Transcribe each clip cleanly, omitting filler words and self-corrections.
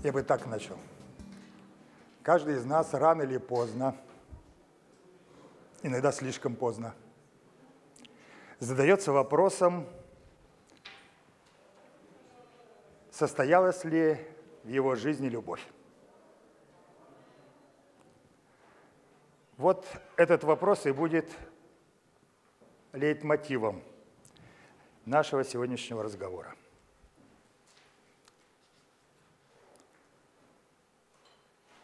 Я бы так начал. Каждый из нас рано или поздно, иногда слишком поздно, задается вопросом, состоялась ли в его жизни любовь. Вот этот вопрос и будет лейтмотивом нашего сегодняшнего разговора.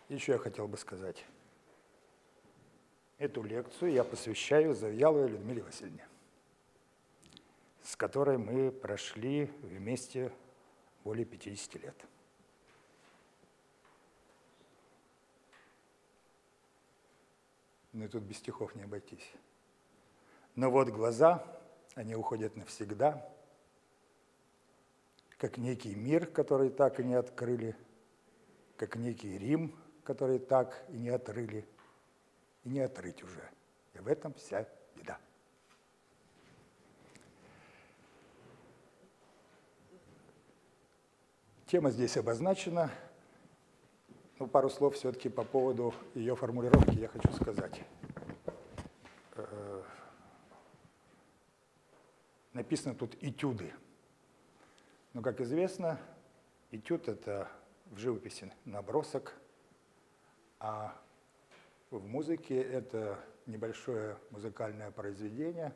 Еще я хотел бы сказать, эту лекцию я посвящаю Завьяловой Людмиле Васильевне, с которой мы прошли вместе более 50 лет. Ну и тут без стихов не обойтись. Но вот глаза, они уходят навсегда, как некий мир, который так и не открыли, как некий Рим, который так и не отрыли, и не отрыть уже. И в этом вся беда. Тема здесь обозначена, но пару слов все-таки по поводу ее формулировки я хочу сказать. Написано тут «этюды». Но, как известно, этюд – это в живописи набросок, а в музыке это небольшое музыкальное произведение,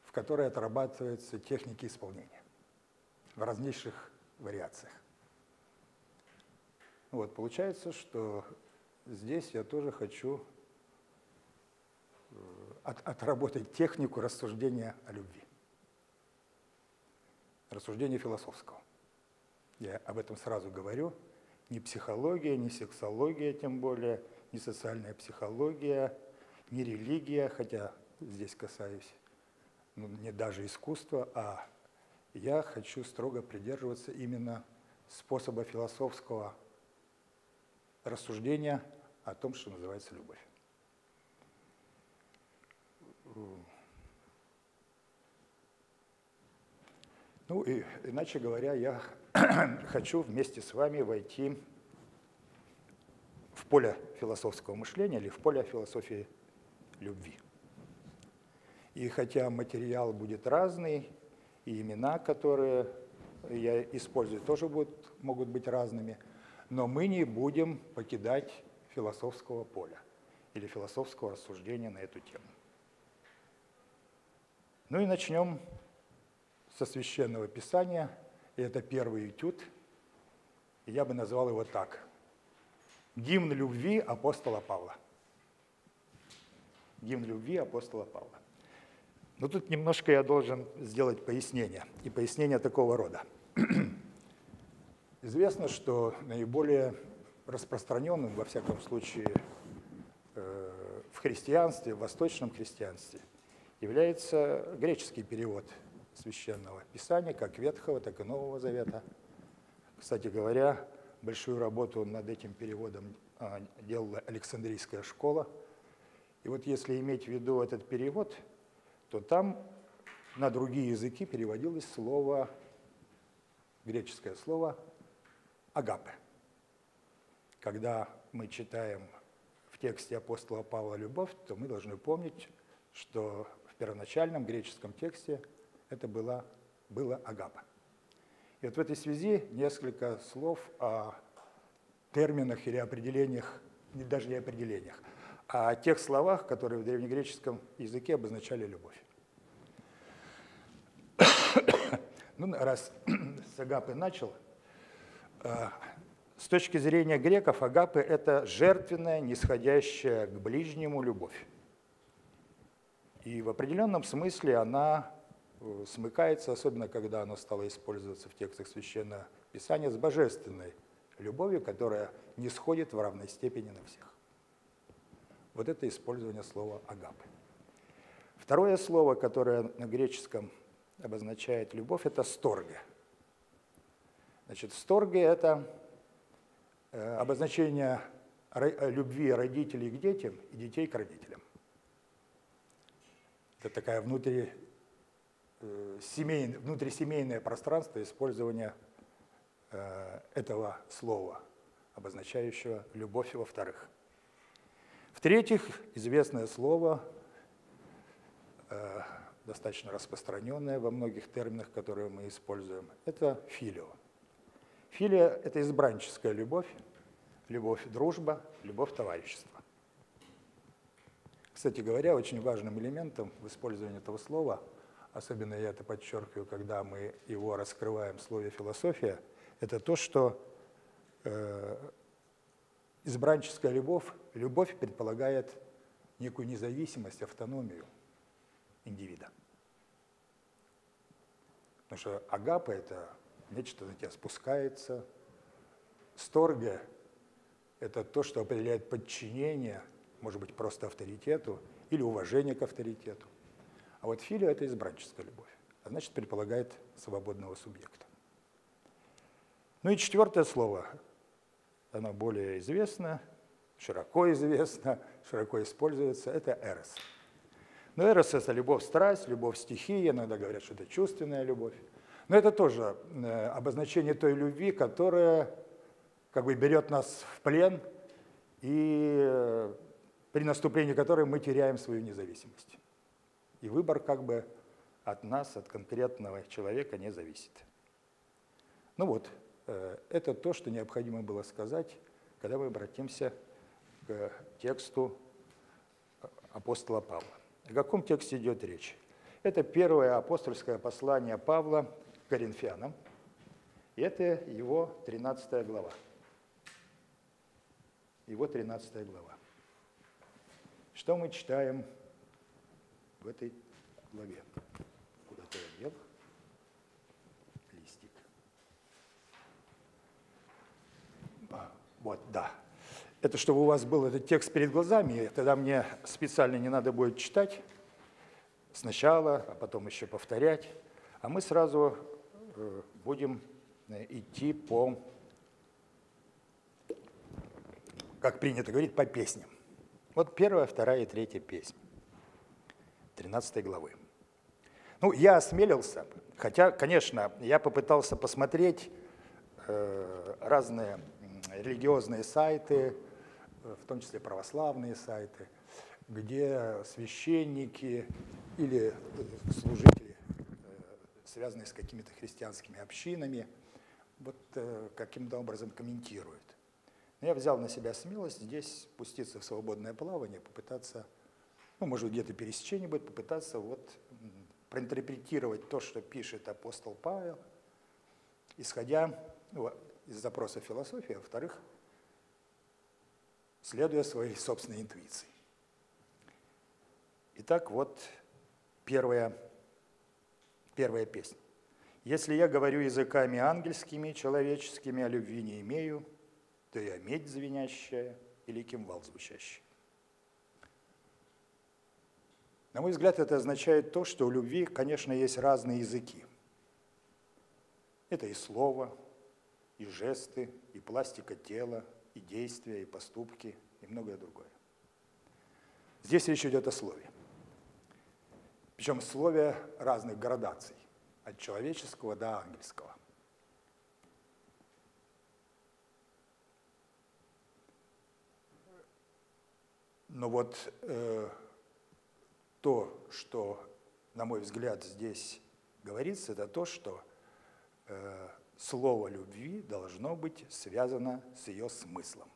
в которое отрабатываются техники исполнения в различных вариациях. Вот, получается, что здесь я тоже хочу отработать технику рассуждения о любви, рассуждения философского. Я об этом сразу говорю. Ни психология, ни сексология, тем более, ни социальная психология, ни религия, хотя здесь касаюсь, не даже искусства, а я хочу строго придерживаться именно способа философского рассуждения о том, что называется любовь. Ну и, иначе говоря, я хочу вместе с вами войти в поле философского мышления или в поле философии любви. И хотя материал будет разный, и имена, которые я использую, тоже могут быть разными, но мы не будем покидать философского поля или философского рассуждения на эту тему. Ну и начнем со Священного Писания. И это первый этюд. И я бы назвал его так. Гимн любви апостола Павла. Гимн любви апостола Павла. Но тут немножко я должен сделать пояснение. И пояснение такого рода. Известно, что наиболее распространенным, во всяком случае, в христианстве, в восточном христианстве, является греческий перевод Священного Писания, как Ветхого, так и Нового Завета. Кстати говоря, большую работу над этим переводом делала Александрийская школа. И вот если иметь в виду этот перевод, то там на другие языки переводилось слово, греческое слово «агапе». Когда мы читаем в тексте апостола Павла «любовь», то мы должны помнить, что в первоначальном греческом тексте это было агапа. И вот в этой связи несколько слов о терминах или определениях, даже не определениях, а о тех словах, которые в древнегреческом языке обозначали любовь. Ну, раз с агапы начал, с точки зрения греков агапы – это жертвенная, нисходящая к ближнему любовь. И в определенном смысле она смыкается, особенно когда оно стало использоваться в текстах Священного Писания, с божественной любовью, которая не сходит в равной степени на всех. Вот это использование слова «агапы». Второе слово, которое на греческом обозначает любовь, это «сторге». Значит, «сторге» — это обозначение любви родителей к детям и детей к родителям. Это такая внутрисемейное пространство использования этого слова обозначающего любовь во-вторых. В-третьих, известное слово, достаточно распространенное во многих терминах, которые мы используем, это филио. Филия – это избранническая любовь, любовь-дружба, любовь-товарищество. Кстати говоря, очень важным элементом в использовании этого слова, особенно я это подчеркиваю, когда мы его раскрываем в слове «философия», это то, что избранническая любовь предполагает некую независимость, автономию индивида. Потому что агапа – это нечто на тебя спускается, сторге – это то, что определяет подчинение, может быть, просто авторитету или уважение к авторитету. А вот филия – это избранническая любовь, а значит, предполагает свободного субъекта. Ну и четвертое слово, оно более известно, широко используется, это эрос. Но эрос – это любовь-страсть, любовь-стихия, иногда говорят, что это чувственная любовь. Но это тоже обозначение той любви, которая как бы берет нас в плен, и при наступлении которой мы теряем свою независимость. И выбор как бы от нас, от конкретного человека не зависит. Ну вот, это то, что необходимо было сказать, когда мы обратимся к тексту апостола Павла. О каком тексте идет речь? Это первое апостольское послание Павла к Коринфянам, и это его 13 глава. Его 13 глава. Что мы читаем в этой главе? Куда-то я дел листик. Вот, да. Это чтобы у вас был этот текст перед глазами, тогда мне специально не надо будет читать сначала, а потом еще повторять. А мы сразу будем идти по, как принято говорить, по песням. Вот первая, вторая и третья песня 13 главы. Ну, я осмелился, хотя, конечно, я попытался посмотреть разные религиозные сайты, в том числе православные сайты, где священники или служители, связанные с какими-то христианскими общинами, вот каким-то образом комментируют. Но я взял на себя смелость здесь спуститься в свободное плавание, попытаться, ну, может, где-то пересечение будет, попытаться вот проинтерпретировать то, что пишет апостол Павел, исходя из запроса философии, а во-вторых, следуя своей собственной интуиции. Итак, вот первая песня. «Если я говорю языками ангельскими, человеческими, а любви не имею, то я медь звенящая или кимвал звучащий». На мой взгляд, это означает то, что у любви, конечно, есть разные языки. Это и слово, и жесты, и пластика тела, и действия, и поступки, и многое другое. Здесь речь идет о слове. Причем слове разных градаций, от человеческого до ангельского. Но вот то, что, на мой взгляд, здесь говорится, это то, что слово любви должно быть связано с ее смыслом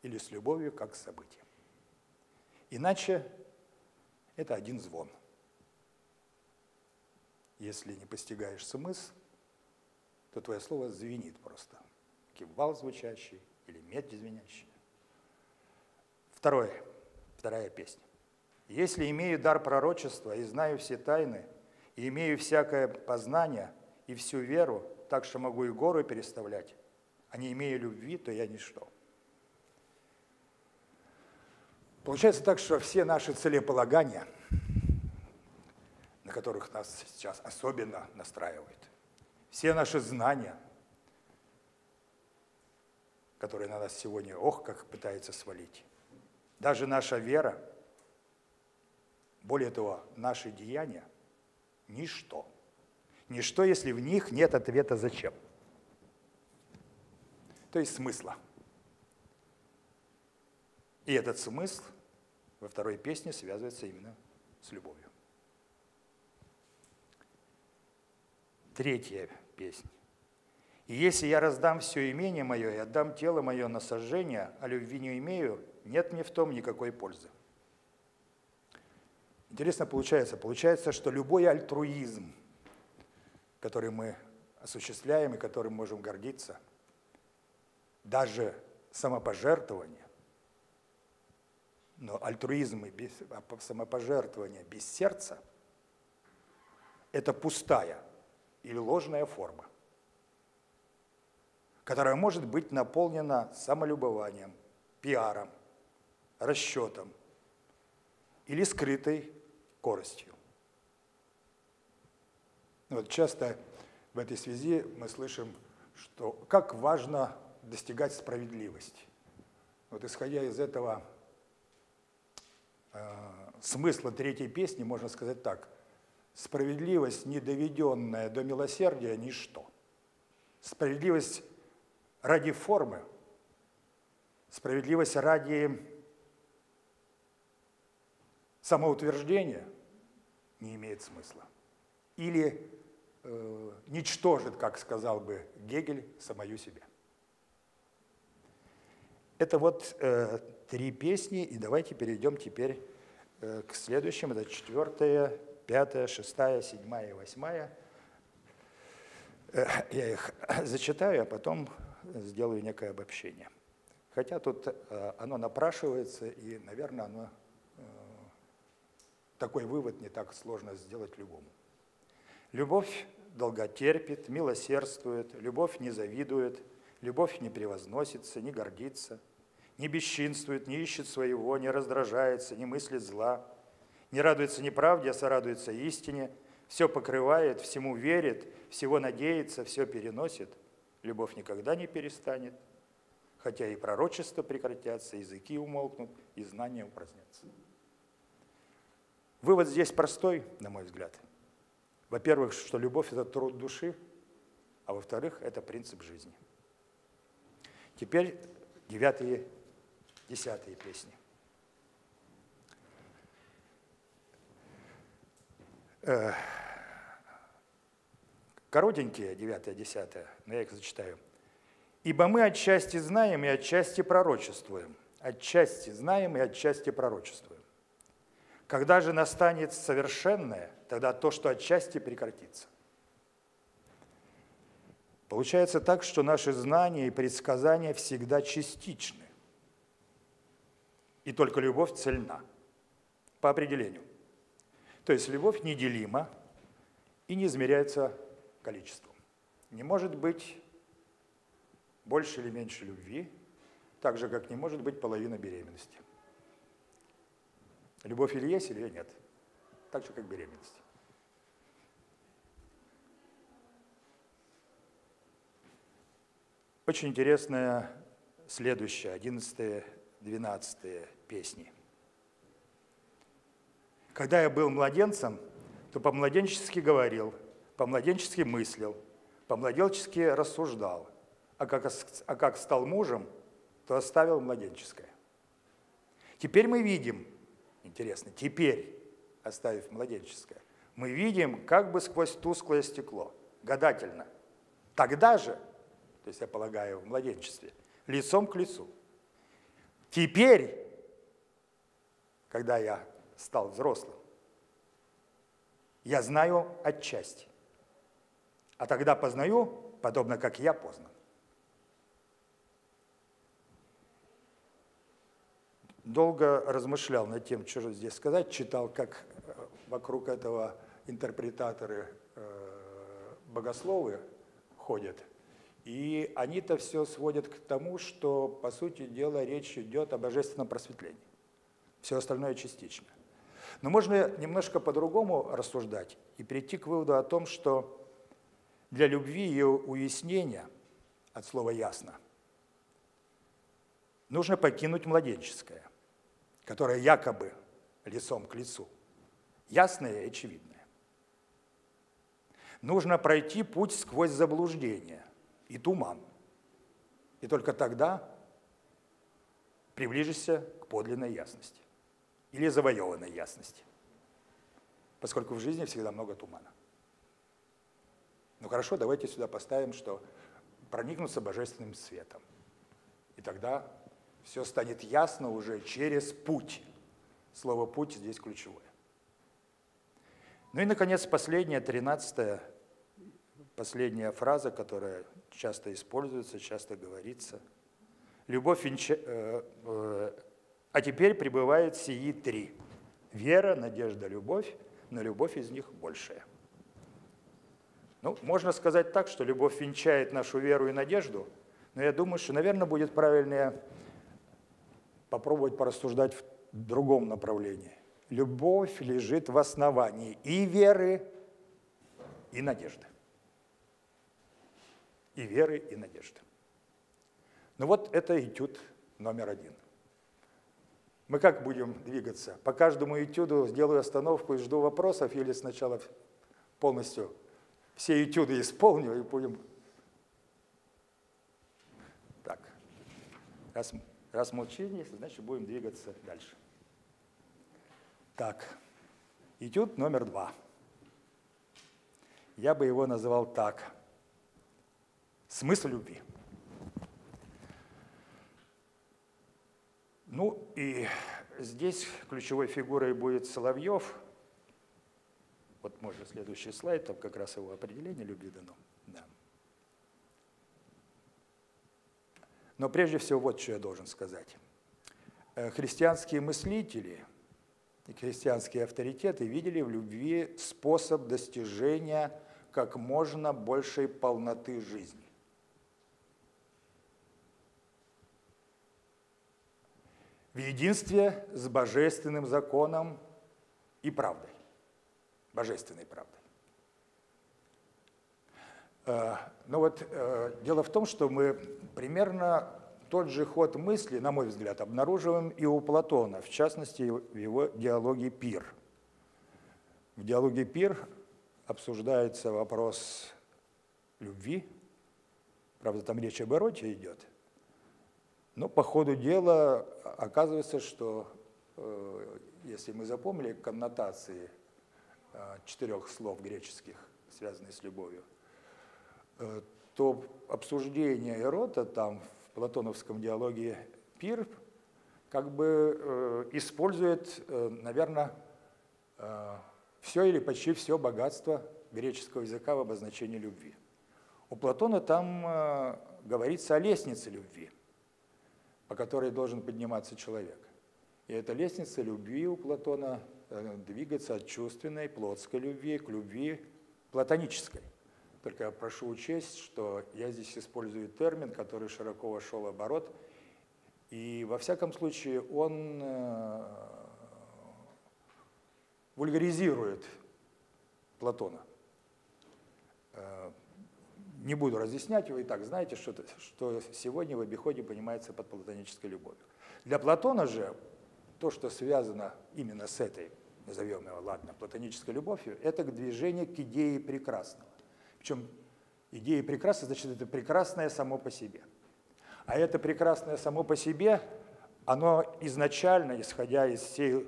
или с любовью как с событием. Иначе это один звон. Если не постигаешь смысл, то твое слово звенит просто. Кимвал звучащий или медь звенящая. Вторая песня. «Если имею дар пророчества и знаю все тайны, и имею всякое познание и всю веру, так что могу и горы переставлять, а не имея любви, то я ничто». Получается так, что все наши целеполагания, на которых нас сейчас особенно настраивают, все наши знания, которые на нас сегодня, как пытается свалить, даже наша вера, более того, наши деяния – ничто. Ничто, если в них нет ответа «зачем?», то есть смысла. И этот смысл во второй песне связывается именно с любовью. Третья песня. «И если я раздам все имение мое и отдам тело мое на сожжение, а любви не имею, нет мне в том никакой пользы». Интересно получается. Получается, что любой альтруизм, который мы осуществляем и которым можем гордиться, даже самопожертвование, но альтруизм и самопожертвование без сердца – это пустая или ложная форма, которая может быть наполнена самолюбованием, пиаром, расчетом или скрытой корыстью. Вот часто в этой связи мы слышим, что как важно достигать справедливости. Вот исходя из этого смысла третьей песни, можно сказать так: справедливость, не доведенная до милосердия, ничто. Справедливость ради формы, справедливость ради самоутверждения не имеет смысла. Или ничтожит, как сказал бы Гегель, самую себя. Это вот три песни, и давайте перейдем теперь к следующим. Это 4, 5, 6, 7 и 8. Я их зачитаю, а потом сделаю некое обобщение. Хотя тут оно напрашивается, и, наверное, такой вывод не так сложно сделать любому. Любовь долготерпит, милосердствует, любовь не завидует, любовь не превозносится, не гордится, не бесчинствует, не ищет своего, не раздражается, не мыслит зла, не радуется неправде, а сорадуется истине, все покрывает, всему верит, всего надеется, все переносит. Любовь никогда не перестанет, хотя и пророчества прекратятся, языки умолкнут, и знания упразднятся. Вывод здесь простой, на мой взгляд. Во-первых, что любовь – это труд души, а во-вторых, это принцип жизни. Теперь 9 и 10 песни. Коротенькие 9 и 10, но я их зачитаю. «Ибо мы отчасти знаем и отчасти пророчествуем». Отчасти знаем и отчасти пророчествуем. Когда же настанет совершенное, тогда то, что отчасти, прекратится. Получается так, что наши знания и предсказания всегда частичны. И только любовь цельна, по определению. То есть любовь неделима и не измеряется количеством. Не может быть больше или меньше любви, так же, как не может быть половина беременности. Любовь или есть, или ее нет. Так же, как беременность. Очень интересная следующая, 11-12 песни. «Когда я был младенцем, то по-младенчески говорил, по-младенчески мыслил, по-младенчески рассуждал, а как стал мужем, то оставил младенческое. Теперь мы видим, интересно, теперь, оставив младенческое, мы видим как бы сквозь тусклое стекло, гадательно. Тогда же, то есть я полагаю в младенчестве, лицом к лицу. Теперь, когда я стал взрослым, я знаю отчасти, а тогда познаю, подобно как я познан. Долго размышлял над тем, что же здесь сказать, читал, как вокруг этого интерпретаторы, богословы ходят, и они-то все сводят к тому, что, по сути дела, речь идет о божественном просветлении. Все остальное частично. Но можно немножко по-другому рассуждать и прийти к выводу о том, что для любви и ее уяснения, от слова «ясно», нужно покинуть младенческое, которое якобы лицом к лицу, ясное и очевидное. Нужно пройти путь сквозь заблуждение и туман. И только тогда приближишься к подлинной ясности или завоеванной ясности, поскольку в жизни всегда много тумана. Ну хорошо, давайте сюда поставим, что проникнуться божественным светом. И тогда все станет ясно уже через путь. Слово «путь» здесь ключевое. Ну и, наконец, последняя, 13-я, последняя фраза, которая часто используется, часто говорится. «Любовь а теперь пребывает сии три. Вера, надежда, любовь, но любовь из них большая». Ну, можно сказать так, что любовь венчает нашу веру и надежду, но я думаю, что, наверное, будет правильнее попробовать порассуждать в другом направлении. Любовь лежит в основании и веры, и надежды. И веры, и надежды. Ну вот это этюд номер 1. Мы как будем двигаться? По каждому этюду сделаю остановку и жду вопросов, или сначала полностью все этюды исполню и будем... Так, раз молчание, значит будем двигаться дальше. Так, этюд номер 2. Я бы его назвал так. Смысл любви. Ну и здесь ключевой фигурой будет Соловьев. Вот можно следующий слайд, там как раз его определение любви дано. Да. Но прежде всего вот что я должен сказать. Христианские мыслители и христианские авторитеты видели в любви способ достижения как можно большей полноты жизни. В единстве с божественным законом и правдой, божественной правдой. Но вот дело в том, что мы примерно тот же ход мысли, на мой взгляд, обнаруживаем и у Платона, в частности, в его диалоге «Пир». В диалоге «Пир» обсуждается вопрос любви, правда, там речь об эроте идет, но по ходу дела оказывается, что, если мы запомнили коннотации 4 слов греческих, связанных с любовью, то обсуждение эрота там в платоновском диалоге «Пир» как бы использует, наверное, все или почти все богатство греческого языка в обозначении любви. У Платона там говорится о лестнице любви, по которой должен подниматься человек. И эта лестница любви у Платона двигается от чувственной, плотской любви к любви платонической. Только я прошу учесть, что я здесь использую термин, который широко вошел в оборот, и во всяком случае он вульгаризирует Платона. Не буду разъяснять, вы и так знаете, что сегодня в обиходе понимается под платонической любовью. Для Платона же то, что связано именно с этой, назовем его, ладно, платонической любовью, это движение к идее прекрасного. Причем идея прекрасного, значит, это прекрасное само по себе. А это прекрасное само по себе, оно изначально, исходя из всей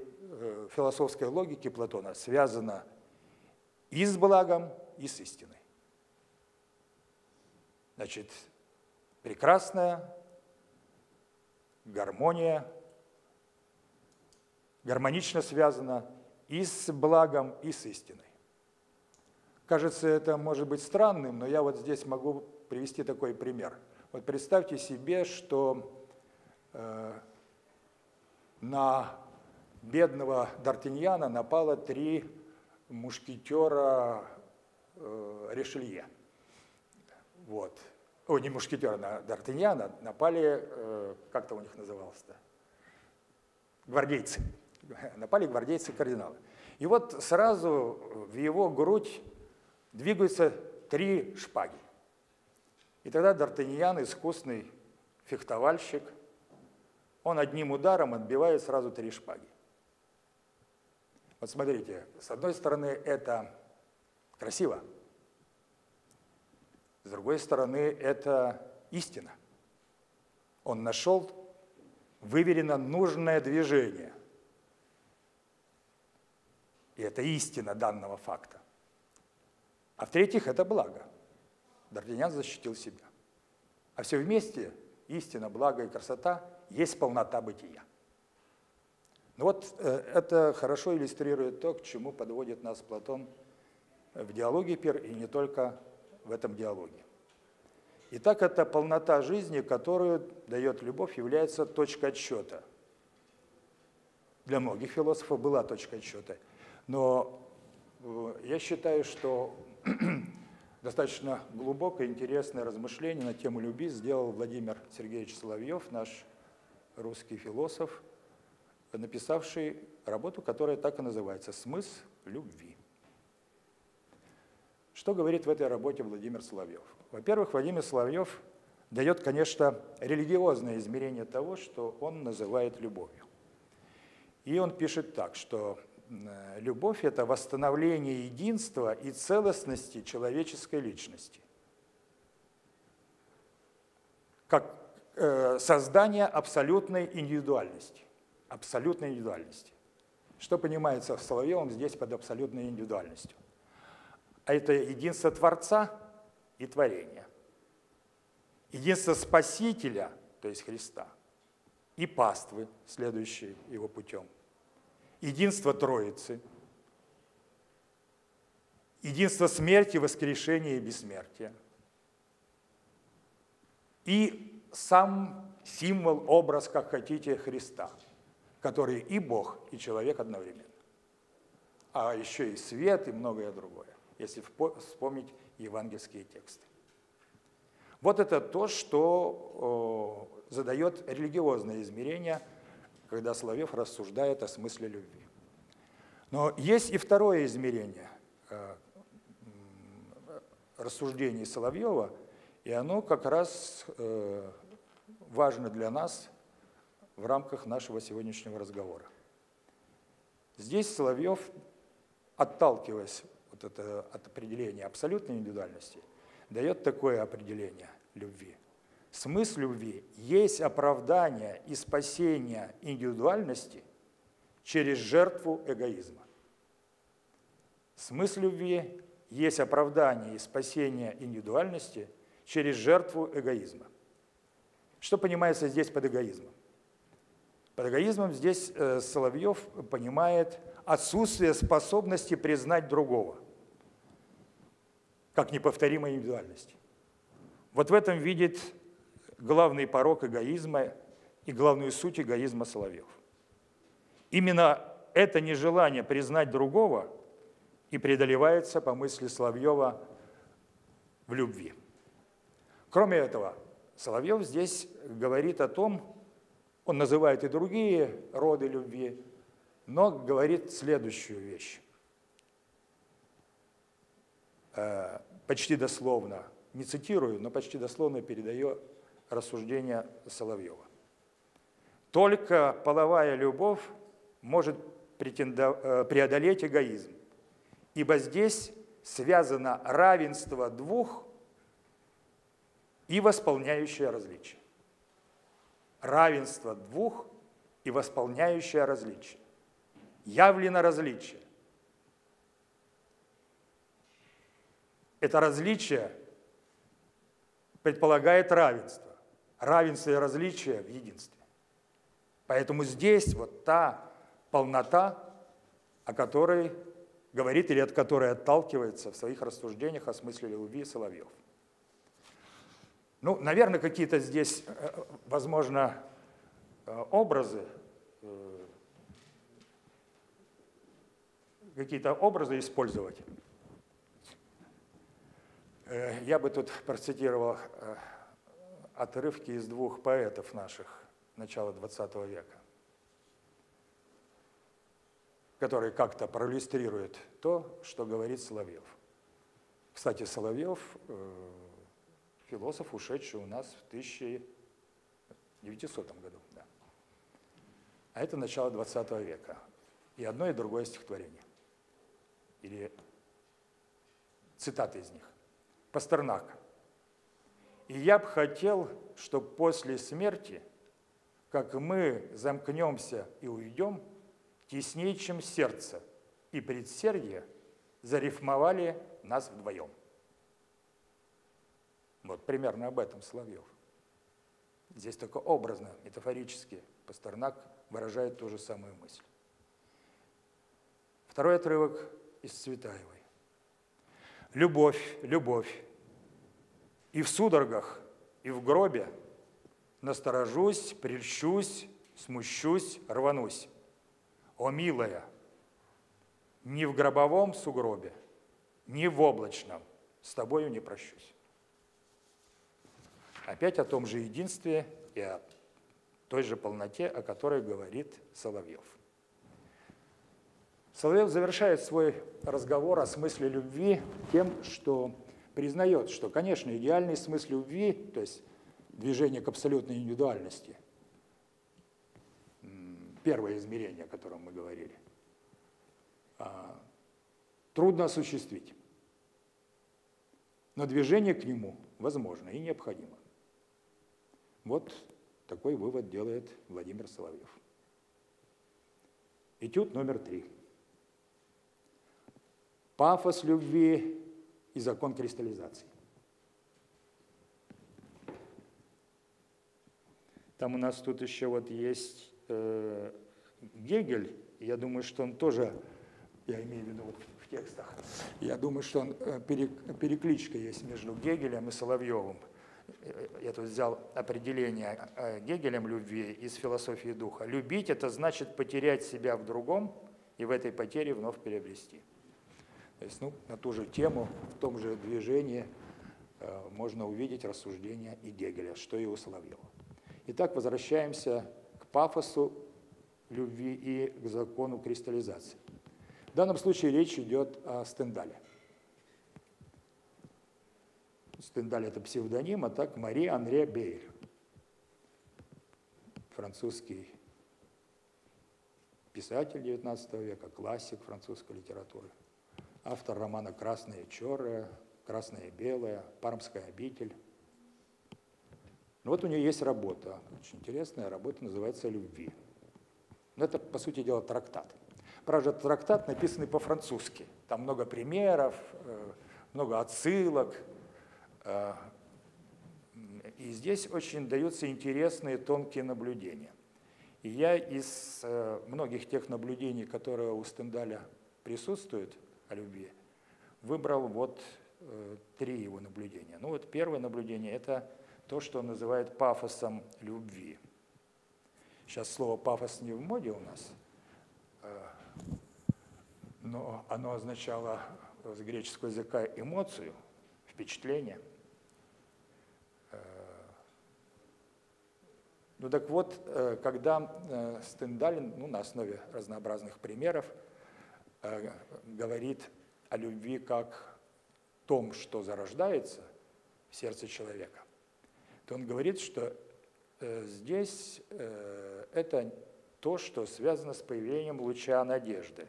философской логики Платона, связано и с благом, и с истиной. Значит, прекрасная гармония, гармонично связана и с благом, и с истиной. Кажется, это может быть странным, но я вот здесь могу привести такой пример. Вот представьте себе, что на бедного Д'Артаньяна напало 3 мушкетера Ришелье. Вот. О, не мушкетера, на Д'Артаньяна напали, как там у них называлось-то? Гвардейцы. Напали гвардейцы-кардиналы. И вот сразу в его грудь двигаются 3 шпаги. И тогда Д'Артаньян, искусный фехтовальщик, он одним ударом отбивает сразу 3 шпаги. Вот смотрите, с одной стороны, это красиво, с другой стороны, это истина. Он нашел выверено нужное движение. И это истина данного факта. А в-третьих, это благо. Д'Артаньян защитил себя. А все вместе, истина, благо и красота, есть полнота бытия. Ну вот это хорошо иллюстрирует то, к чему подводит нас Платон в диалоге и не только в этом диалоге. Итак, эта полнота жизни, которую дает любовь, является точкой отсчета. Для многих философов была точка отсчета. Но я считаю, что достаточно глубокое, интересное размышление на тему любви сделал Владимир Сергеевич Соловьев, наш русский философ, написавший работу, которая так и называется «Смысл любви». Что говорит в этой работе Владимир Соловьев? Во-первых, Владимир Соловьев дает, конечно, религиозное измерение того, что он называет любовью. И он пишет так, что любовь – это восстановление единства и целостности человеческой личности, как создание абсолютной индивидуальности. Абсолютной индивидуальности. Что понимается Соловьевым здесь под абсолютной индивидуальностью? А это единство Творца и творения, единство Спасителя, то есть Христа, и паствы, следующей его путем, единство Троицы, единство смерти, воскрешения и бессмертия, и сам символ, образ, как хотите, Христа, который и Бог, и человек одновременно. А еще и свет, и многое другое, если вспомнить евангельские тексты. Вот это то, что задает религиозное измерение, когда Соловьев рассуждает о смысле любви. Но есть и второе измерение рассуждений Соловьева, и оно как раз важно для нас в рамках нашего сегодняшнего разговора. Здесь Соловьев, отталкиваясь от определения абсолютной индивидуальности, дает такое определение любви. Смысл любви есть оправдание и спасение индивидуальности через жертву эгоизма. Смысл любви есть оправдание и спасение индивидуальности через жертву эгоизма. Что понимается здесь под эгоизмом? Под эгоизмом здесь Соловьев понимает отсутствие способности признать другого, как неповторимой индивидуальности. Вот в этом видит главный порок эгоизма и главную суть эгоизма Соловьев. Именно это нежелание признать другого и преодолевается, по мысли Соловьева, в любви. Кроме этого, Соловьев здесь говорит о том, он называет и другие роды любви, но говорит следующую вещь. Почти дословно, не цитирую, но почти дословно передаю рассуждения Соловьева. Только половая любовь может преодолеть эгоизм, ибо здесь связано равенство двух и восполняющее различие. Равенство двух и восполняющее различие. Явлено различие. Это различие предполагает равенство. Равенство и различие в единстве. Поэтому здесь вот та полнота, о которой говорит или от которой отталкивается в своих рассуждениях о смысле любви Соловьев. Ну, наверное, какие-то здесь, возможно, образы, использовать. Я бы тут процитировал отрывки из двух поэтов наших начала XX века, которые как-то проиллюстрируют то, что говорит Соловьев. Кстати, Соловьев философ, ушедший у нас в 1900 году. Да. А это начало XX века. И одно, и другое стихотворение. Или цитаты из них. Пастернак. «И я б хотел, чтоб после смерти как мы замкнемся и уйдем, теснее, чем сердце, и предсердие зарифмовали нас вдвоем. Вот примерно об этом Соловьев. Здесь только образно, метафорически Пастернак выражает ту же самую мысль. Второй отрывок из Цветаевой. «Любовь, любовь, и в судорогах, и в гробе насторожусь, прельщусь, смущусь, рванусь. О, милая, ни в гробовом сугробе, ни в облачном с тобою не прощусь». Опять о том же единстве и о той же полноте, о которой говорит Соловьев. Соловьев завершает свой разговор о смысле любви тем, что признает, что, конечно, идеальный смысл любви, то есть движение к абсолютной индивидуальности, первое измерение, о котором мы говорили, трудно осуществить. Но движение к нему возможно и необходимо. Вот такой вывод делает Владимир Соловьев. Этюд номер 3. Пафос любви и закон кристаллизации. Там у нас тут еще вот есть Гегель, я думаю, что он тоже, я имею в виду вот в текстах, я думаю, что он перекличка есть между Гегелем и Соловьевым. Я тут взял определение Гегелем любви из философии духа. Любить – это значит потерять себя в другом и в этой потере вновь приобрести. То есть, на ту же тему, в том же движении можно увидеть рассуждения и Гегеля, что и у Соловьева. Итак, возвращаемся к пафосу любви и к закону кристаллизации. В данном случае речь идет о Стендале. Стендаль – это псевдоним, а так Мари-Андре Бейль, французский писатель XIX века, классик французской литературы, автор романа «Красное и черное», «Красное и белое», «Пармская обитель». Вот у нее есть работа, очень интересная работа, называется «Любви». Это, по сути дела, трактат. Правда, трактат написанный по-французски. Там много примеров, много отсылок. И здесь очень даются интересные тонкие наблюдения. И я из многих тех наблюдений, которые у Стендаля присутствуют о любви, выбрал вот 3 его наблюдения. Ну вот первое наблюдение – это то, что он называет пафосом любви. Сейчас слово «пафос» не в моде у нас, но оно означало с греческого языка эмоцию, впечатление. Ну так вот, когда Стендаль, на основе разнообразных примеров, говорит о любви как том, что зарождается в сердце человека, то он говорит, что здесь это то, что связано с появлением луча надежды,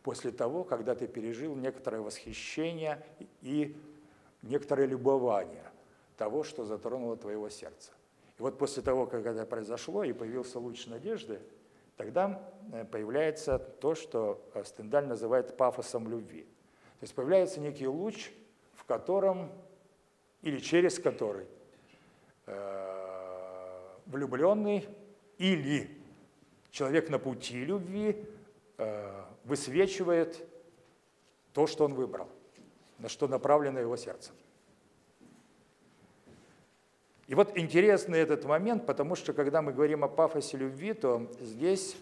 после того, когда ты пережил некоторое восхищение и некоторое любование того, что затронуло твоего сердца. И вот после того, как это произошло и появился луч надежды, тогда появляется то, что Стендаль называет пафосом любви. То есть появляется некий луч, в котором или через который влюбленный или человек на пути любви высвечивает то, что он выбрал, на что направлено его сердце. И вот интересный этот момент, потому что когда мы говорим о пафосе любви, то здесь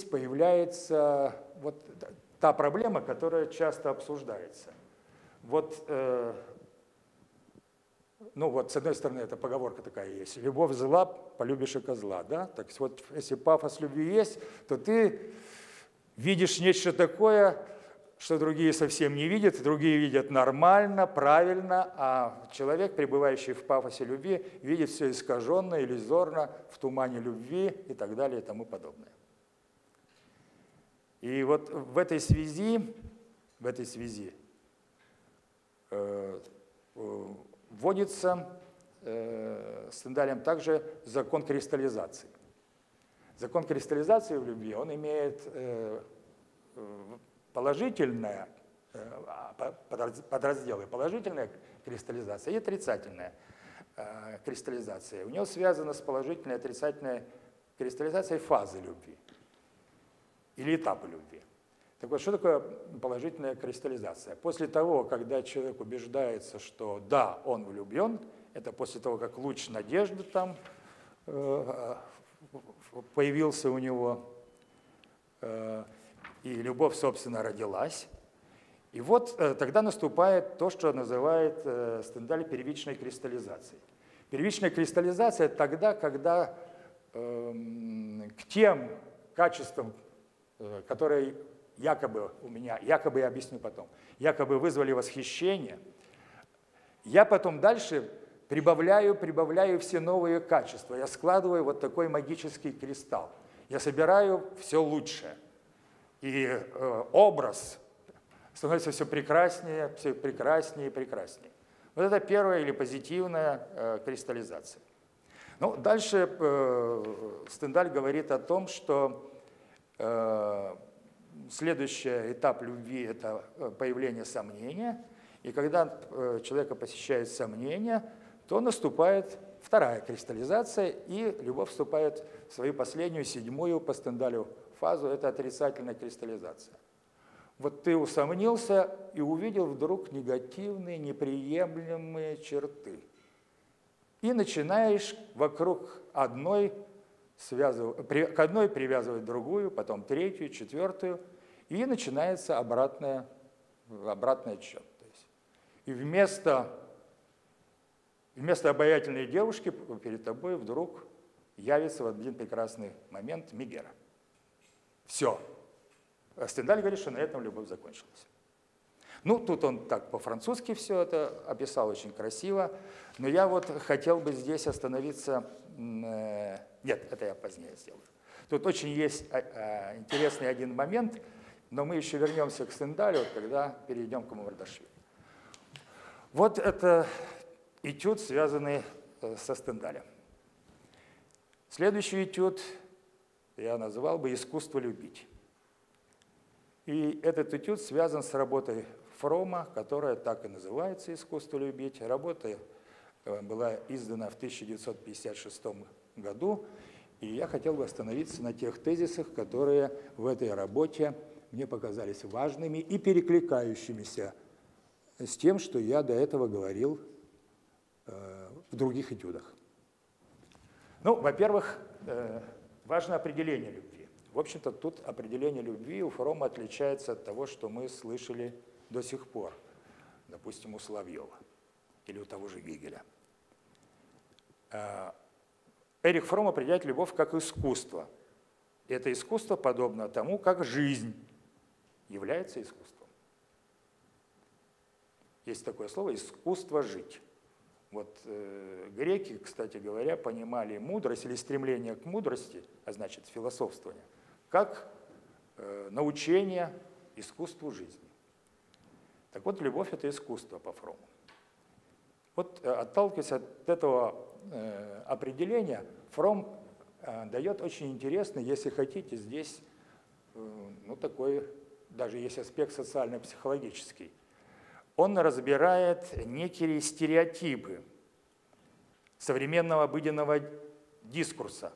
появляется вот та проблема, которая часто обсуждается. Вот, с одной стороны, это поговорка такая есть: «Любовь зла, полюбишь и козла». Да? Так вот, если пафос любви есть, то ты видишь нечто такое, что другие совсем не видят, другие видят нормально, правильно, а человек, пребывающий в пафосе любви, видит все искаженно, иллюзорно, в тумане любви и так далее и тому подобное. И вот в этой связи вводится Стендалем также закон кристаллизации. Закон кристаллизации в любви, он имеет положительное, подразделы, положительная кристаллизация и отрицательная кристаллизация. У него связано с положительной и отрицательной кристаллизацией фазы любви или этапы любви. Так вот, что такое положительная кристаллизация? После того, когда человек убеждается, что да, он влюблен, это после того, как луч надежды там появился у него, и любовь, собственно, родилась. И вот тогда наступает то, что называет Стендаль первичной кристаллизацией. Первичная кристаллизация тогда, когда к тем качествам, которые якобы у меня, якобы я объясню потом, якобы вызвали восхищение, я потом дальше прибавляю все новые качества. Я складываю вот такой магический кристалл. Я собираю все лучшее. И образ становится все прекраснее и прекраснее. Вот это первая или позитивная кристаллизация. Ну, дальше Стендаль говорит о том, что следующий этап любви – это появление сомнения. И когда человека посещает сомнение, то наступает вторая кристаллизация, и любовь вступает в свою последнюю, седьмую по Стендалю фазу – это отрицательная кристаллизация. Вот ты усомнился и увидел вдруг негативные, неприемлемые черты. И начинаешь вокруг одной к одной привязывать другую, потом третью, четвертую, и начинается обратный отсчет. И вместо обаятельной девушки перед тобой вдруг явится в один прекрасный момент Мегера. Все. Стендаль говорит, что на этом любовь закончилась. Ну, тут он так по-французски все это описал очень красиво, но я вот хотел бы здесь остановиться... Нет, это я позднее сделаю. Тут очень есть интересный один момент, но мы еще вернемся к Стендалю, когда перейдем к Мамардашвили. Вот это этюд, связанный со Стендалем. Следующий этюд я назвал бы «Искусство любить». И этот этюд связан с работой Фромма, которая так и называется «Искусство любить». Работа была издана в 1956 году, и я хотел бы остановиться на тех тезисах, которые в этой работе мне показались важными и перекликающимися с тем, что я до этого говорил в других этюдах. Ну, во-первых, важно определение любви. В общем-то, тут определение любви у Фромма отличается от того, что мы слышали до сих пор, допустим, у Соловьева или у того же Гегеля. Эрих Фромм определяет любовь как искусство. И это искусство подобно тому, как жизнь является искусством. Есть такое слово «искусство жить». Вот греки, кстати говоря, понимали мудрость или стремление к мудрости, а значит философствование, как научение искусству жизни. Так вот, любовь – это искусство по Фромму. Вот отталкиваясь от этого определения, Фромм дает очень интересный, если хотите, здесь ну, такой, даже есть аспект социально-психологический. Он разбирает некие стереотипы современного обыденного дискурса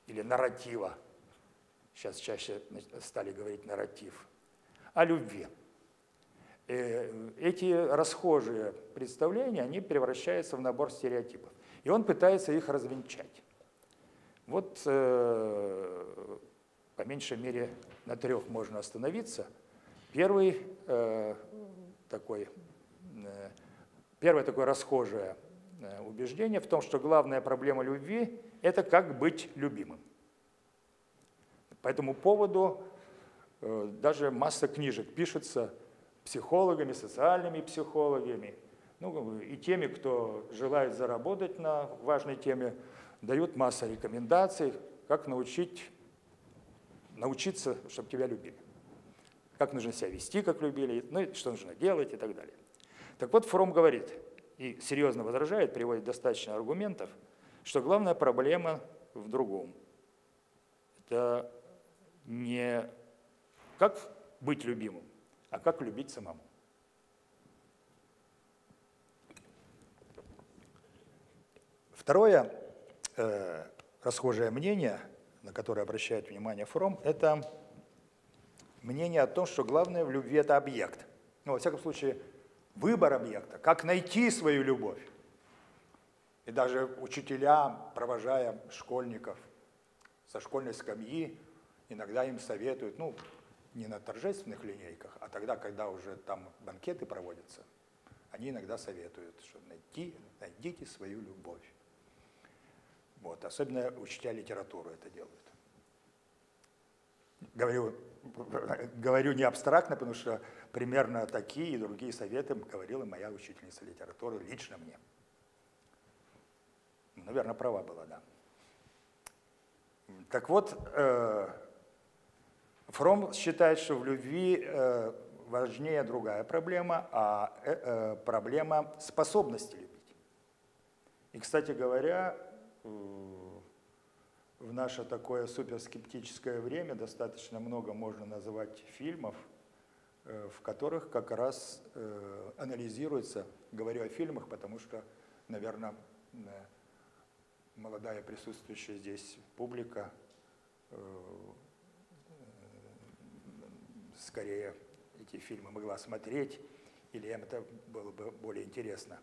или нарратива. Сейчас чаще стали говорить нарратив. О любви. Эти расхожие представления, они превращаются в набор стереотипов. И он пытается их развенчать. Вот по меньшей мере на 3 можно остановиться. Первое такое расхожее убеждение в том, что главная проблема любви – это как быть любимым. По этому поводу даже масса книжек пишется психологами, социальными психологами, ну, и теми, кто желает заработать на важной теме, дают массу рекомендаций, как научиться, чтобы тебя любили. Как нужно себя вести, как любили, ну и что нужно делать и так далее. Так вот, Фромм говорит, и серьезно возражает, приводит достаточно аргументов, что главная проблема в другом. Это не как быть любимым, а как любить самому. Второе расхожее мнение, на которое обращает внимание Фромм, это мнение о том, что главное в любви – это объект. Ну, во всяком случае, выбор объекта, как найти свою любовь. И даже учителя, провожая школьников со школьной скамьи, иногда им советуют, ну, не на торжественных линейках, а тогда, когда уже там банкеты проводятся, они иногда советуют, что найдите свою любовь. Вот, особенно учителя литературы это делают. Говорю не абстрактно, потому что примерно такие и другие советы говорила моя учительница литературы лично мне. Наверное, права была, да. Так вот, Фромм считает, что в любви важнее другая проблема, а проблема способности любить. И, кстати говоря, в наше такое суперскептическое время достаточно много можно называть фильмов, в которых как раз анализируется, говорю о фильмах, потому что, наверное, молодая присутствующая здесь публика скорее эти фильмы могла смотреть, или им это было бы более интересно.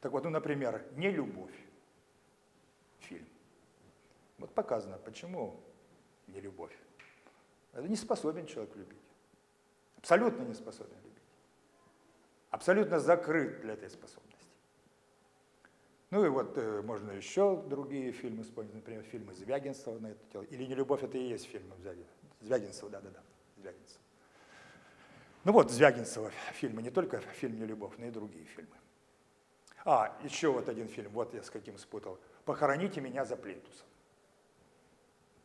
Так вот, ну, например, «Нелюбовь» фильм. Вот показано, почему нелюбовь. Это не способен человек любить. Абсолютно не способен любить. Абсолютно закрыт для этой способности. Ну и вот можно еще другие фильмы вспомнить, например, фильмы Звягинцева на это дело. Или «Нелюбовь» — это и есть фильм Звягинцева, да-да-да, Звягинцева. Ну вот, Звягинцева фильмы, не только фильм «Нелюбовь», но и другие фильмы. А, еще вот один фильм, вот я с каким спутал. «Похороните меня за плинтусом».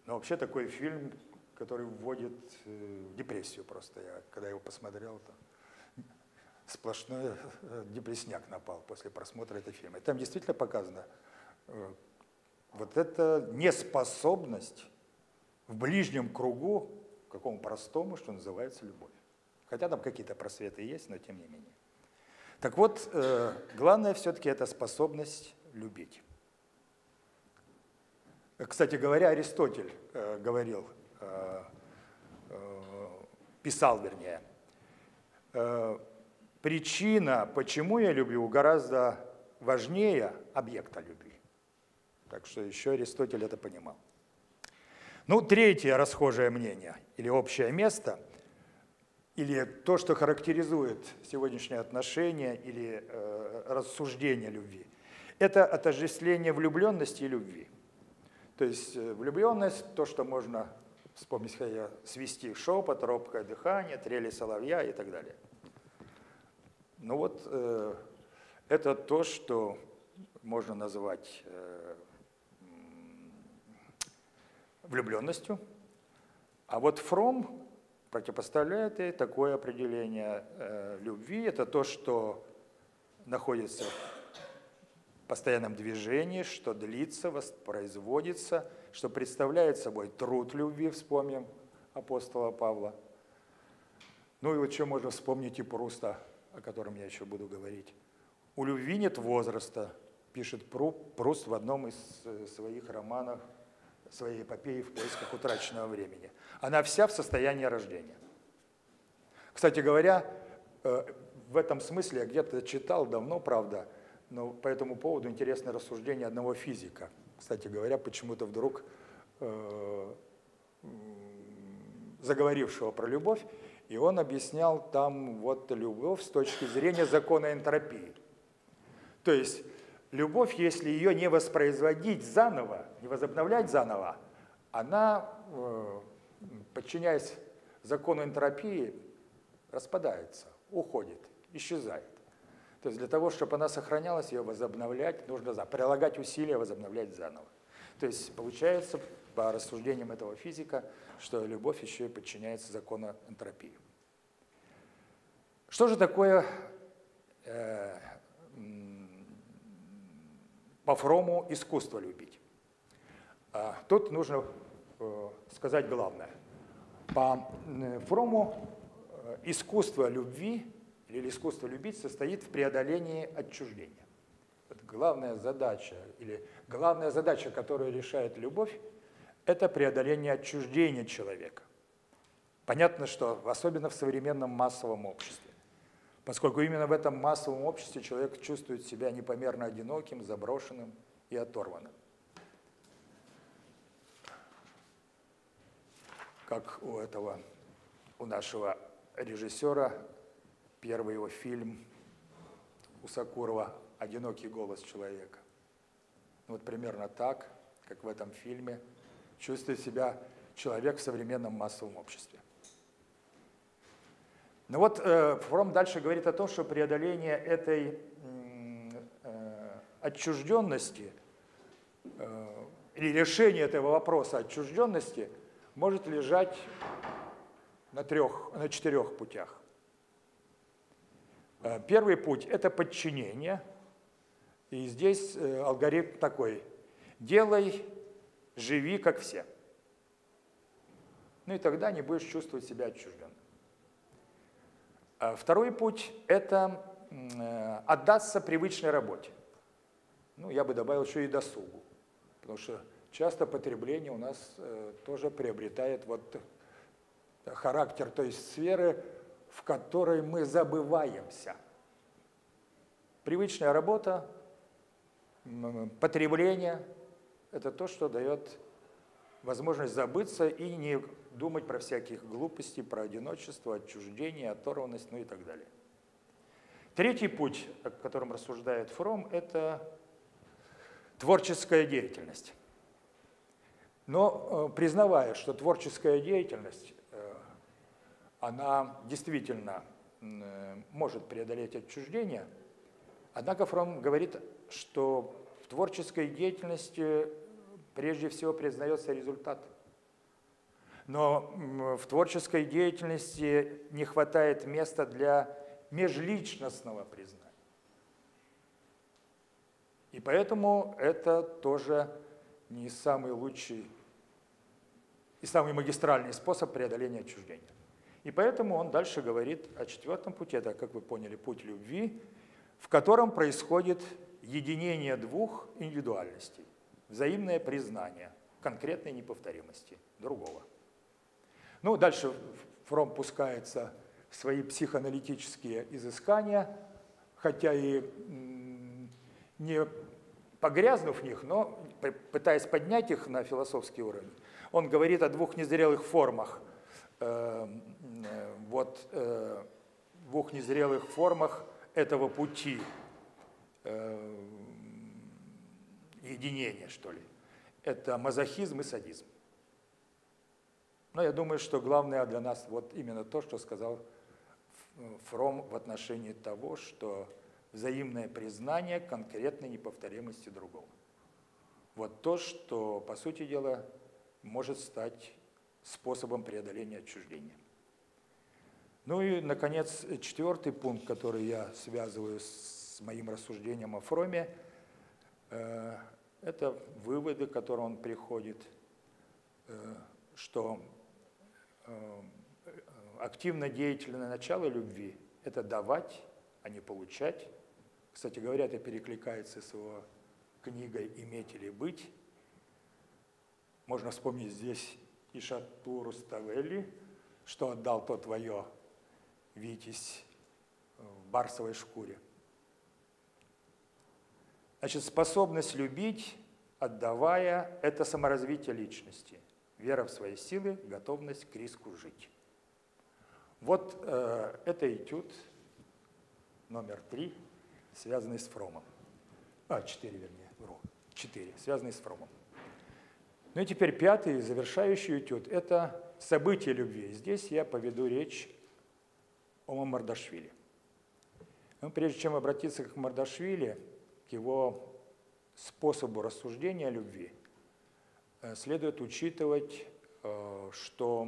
Но вообще такой фильм, который вводит в депрессию просто. Я, когда его посмотрел, то сплошной депрессняк напал после просмотра этого фильма. И там действительно показано вот эта неспособность в ближнем кругу, какому простому, что называется любовь. Хотя там какие-то просветы есть, но тем не менее. Так вот, главное все-таки это способность любить. Кстати говоря, Аристотель говорил, писал, вернее, причина, почему я люблю, гораздо важнее объекта любви. Так что еще Аристотель это понимал. Ну, третье расхожее мнение, или общее место, или то, что характеризует сегодняшнее отношение или рассуждение любви, это отождествление влюбленности и любви. То есть влюбленность, то, что можно вспомнить, свести шепот, робкое дыхание, трели соловья и так далее. Ну вот это то, что можно назвать влюбленностью. А вот Фромм противопоставляет ей такое определение любви. Это то, что находится в постоянном движении, что длится, воспроизводится, что представляет собой труд любви, вспомним апостола Павла. Ну и вот что можно вспомнить и Пруста, о котором я еще буду говорить. «У любви нет возраста», пишет Пруст в одном из своих романов, своей эпопеи «В поисках утраченного времени». Она вся в состоянии рождения. Кстати говоря, в этом смысле я где-то читал давно, правда, но по этому поводу интересное рассуждение одного физика. Кстати говоря, почему-то вдруг заговорившего про любовь, и он объяснял там вот любовь с точки зрения закона энтропии. То есть любовь, если ее не воспроизводить заново, не возобновлять заново, она, подчиняясь закону энтропии, распадается, уходит, исчезает. То есть для того, чтобы она сохранялась, ее возобновлять, нужно прилагать усилия, возобновлять заново. То есть получается, по рассуждениям этого физика, что любовь еще и подчиняется закону энтропии. Что же такое по Фрому искусство любить. Тут нужно сказать главное. По Фрому искусство любви или искусство любить состоит в преодолении отчуждения. Это главная задача, которую решает любовь, это преодоление отчуждения человека. Понятно, что особенно в современном массовом обществе, поскольку именно в этом массовом обществе человек чувствует себя непомерно одиноким, заброшенным и оторванным. Как у нашего режиссера, первый его фильм у Сакурова «Одинокий голос человека». Вот примерно так, как в этом фильме, чувствует себя человек в современном массовом обществе. Но вот Фром дальше говорит о том, что преодоление этой отчужденности или решение этого вопроса отчужденности может лежать на 4 путях. Первый путь – это подчинение. И здесь алгоритм такой: делай, живи, как все. Ну и тогда не будешь чувствовать себя отчужденным. Второй путь – это отдаться привычной работе. Ну, я бы добавил еще и досугу, потому что часто потребление у нас тоже приобретает вот характер той сферы, в которой мы забываемся. Привычная работа, потребление – это то, что дает возможность забыться и не думать про всяких глупостей, про одиночество, отчуждение, оторванность, ну и так далее. Третий путь, о котором рассуждает Фром, это творческая деятельность. Но признавая, что творческая деятельность, она действительно может преодолеть отчуждение, однако Фром говорит, что в творческой деятельности прежде всего признается результат. Но в творческой деятельности не хватает места для межличностного признания. И поэтому это тоже не самый лучший и самый магистральный способ преодоления отчуждения. И поэтому он дальше говорит о 4-м пути, это, как вы поняли, путь любви, в котором происходит единение двух индивидуальностей, взаимное признание конкретной неповторимости другого. Ну, дальше Фром пускается в свои психоаналитические изыскания, хотя и не погрязнув в них, но пытаясь поднять их на философский уровень. Он говорит о двух незрелых формах, двух незрелых формах этого пути единения, что ли. Это мазохизм и садизм. Но я думаю, что главное для нас вот именно то, что сказал Фром в отношении того, что взаимное признание конкретной неповторимости другого. Вот то, что, по сути дела, может стать способом преодоления отчуждения. Ну и, наконец, 4-й пункт, который я связываю с моим рассуждением о Фроме, это выводы, к которым он приходит, что активно-деятельное начало любви – это давать, а не получать. Кстати говоря, это перекликается с его книгой «Иметь или быть». Можно вспомнить здесь и Шатту Руставели, что отдал то твое, Витязь, в барсовой шкуре. Значит, способность любить, отдавая, это саморазвитие личности, вера в свои силы, готовность к риску жить. Вот это этюд номер 3, связанный с Фромом. 4, вернее, 4, связанный с Фромом. Ну и теперь 5-й, завершающий этюд, это событие любви. Здесь я поведу речь о Мамардашвили. Но прежде чем обратиться к Мамардашвили, к его способу рассуждения о любви, следует учитывать, что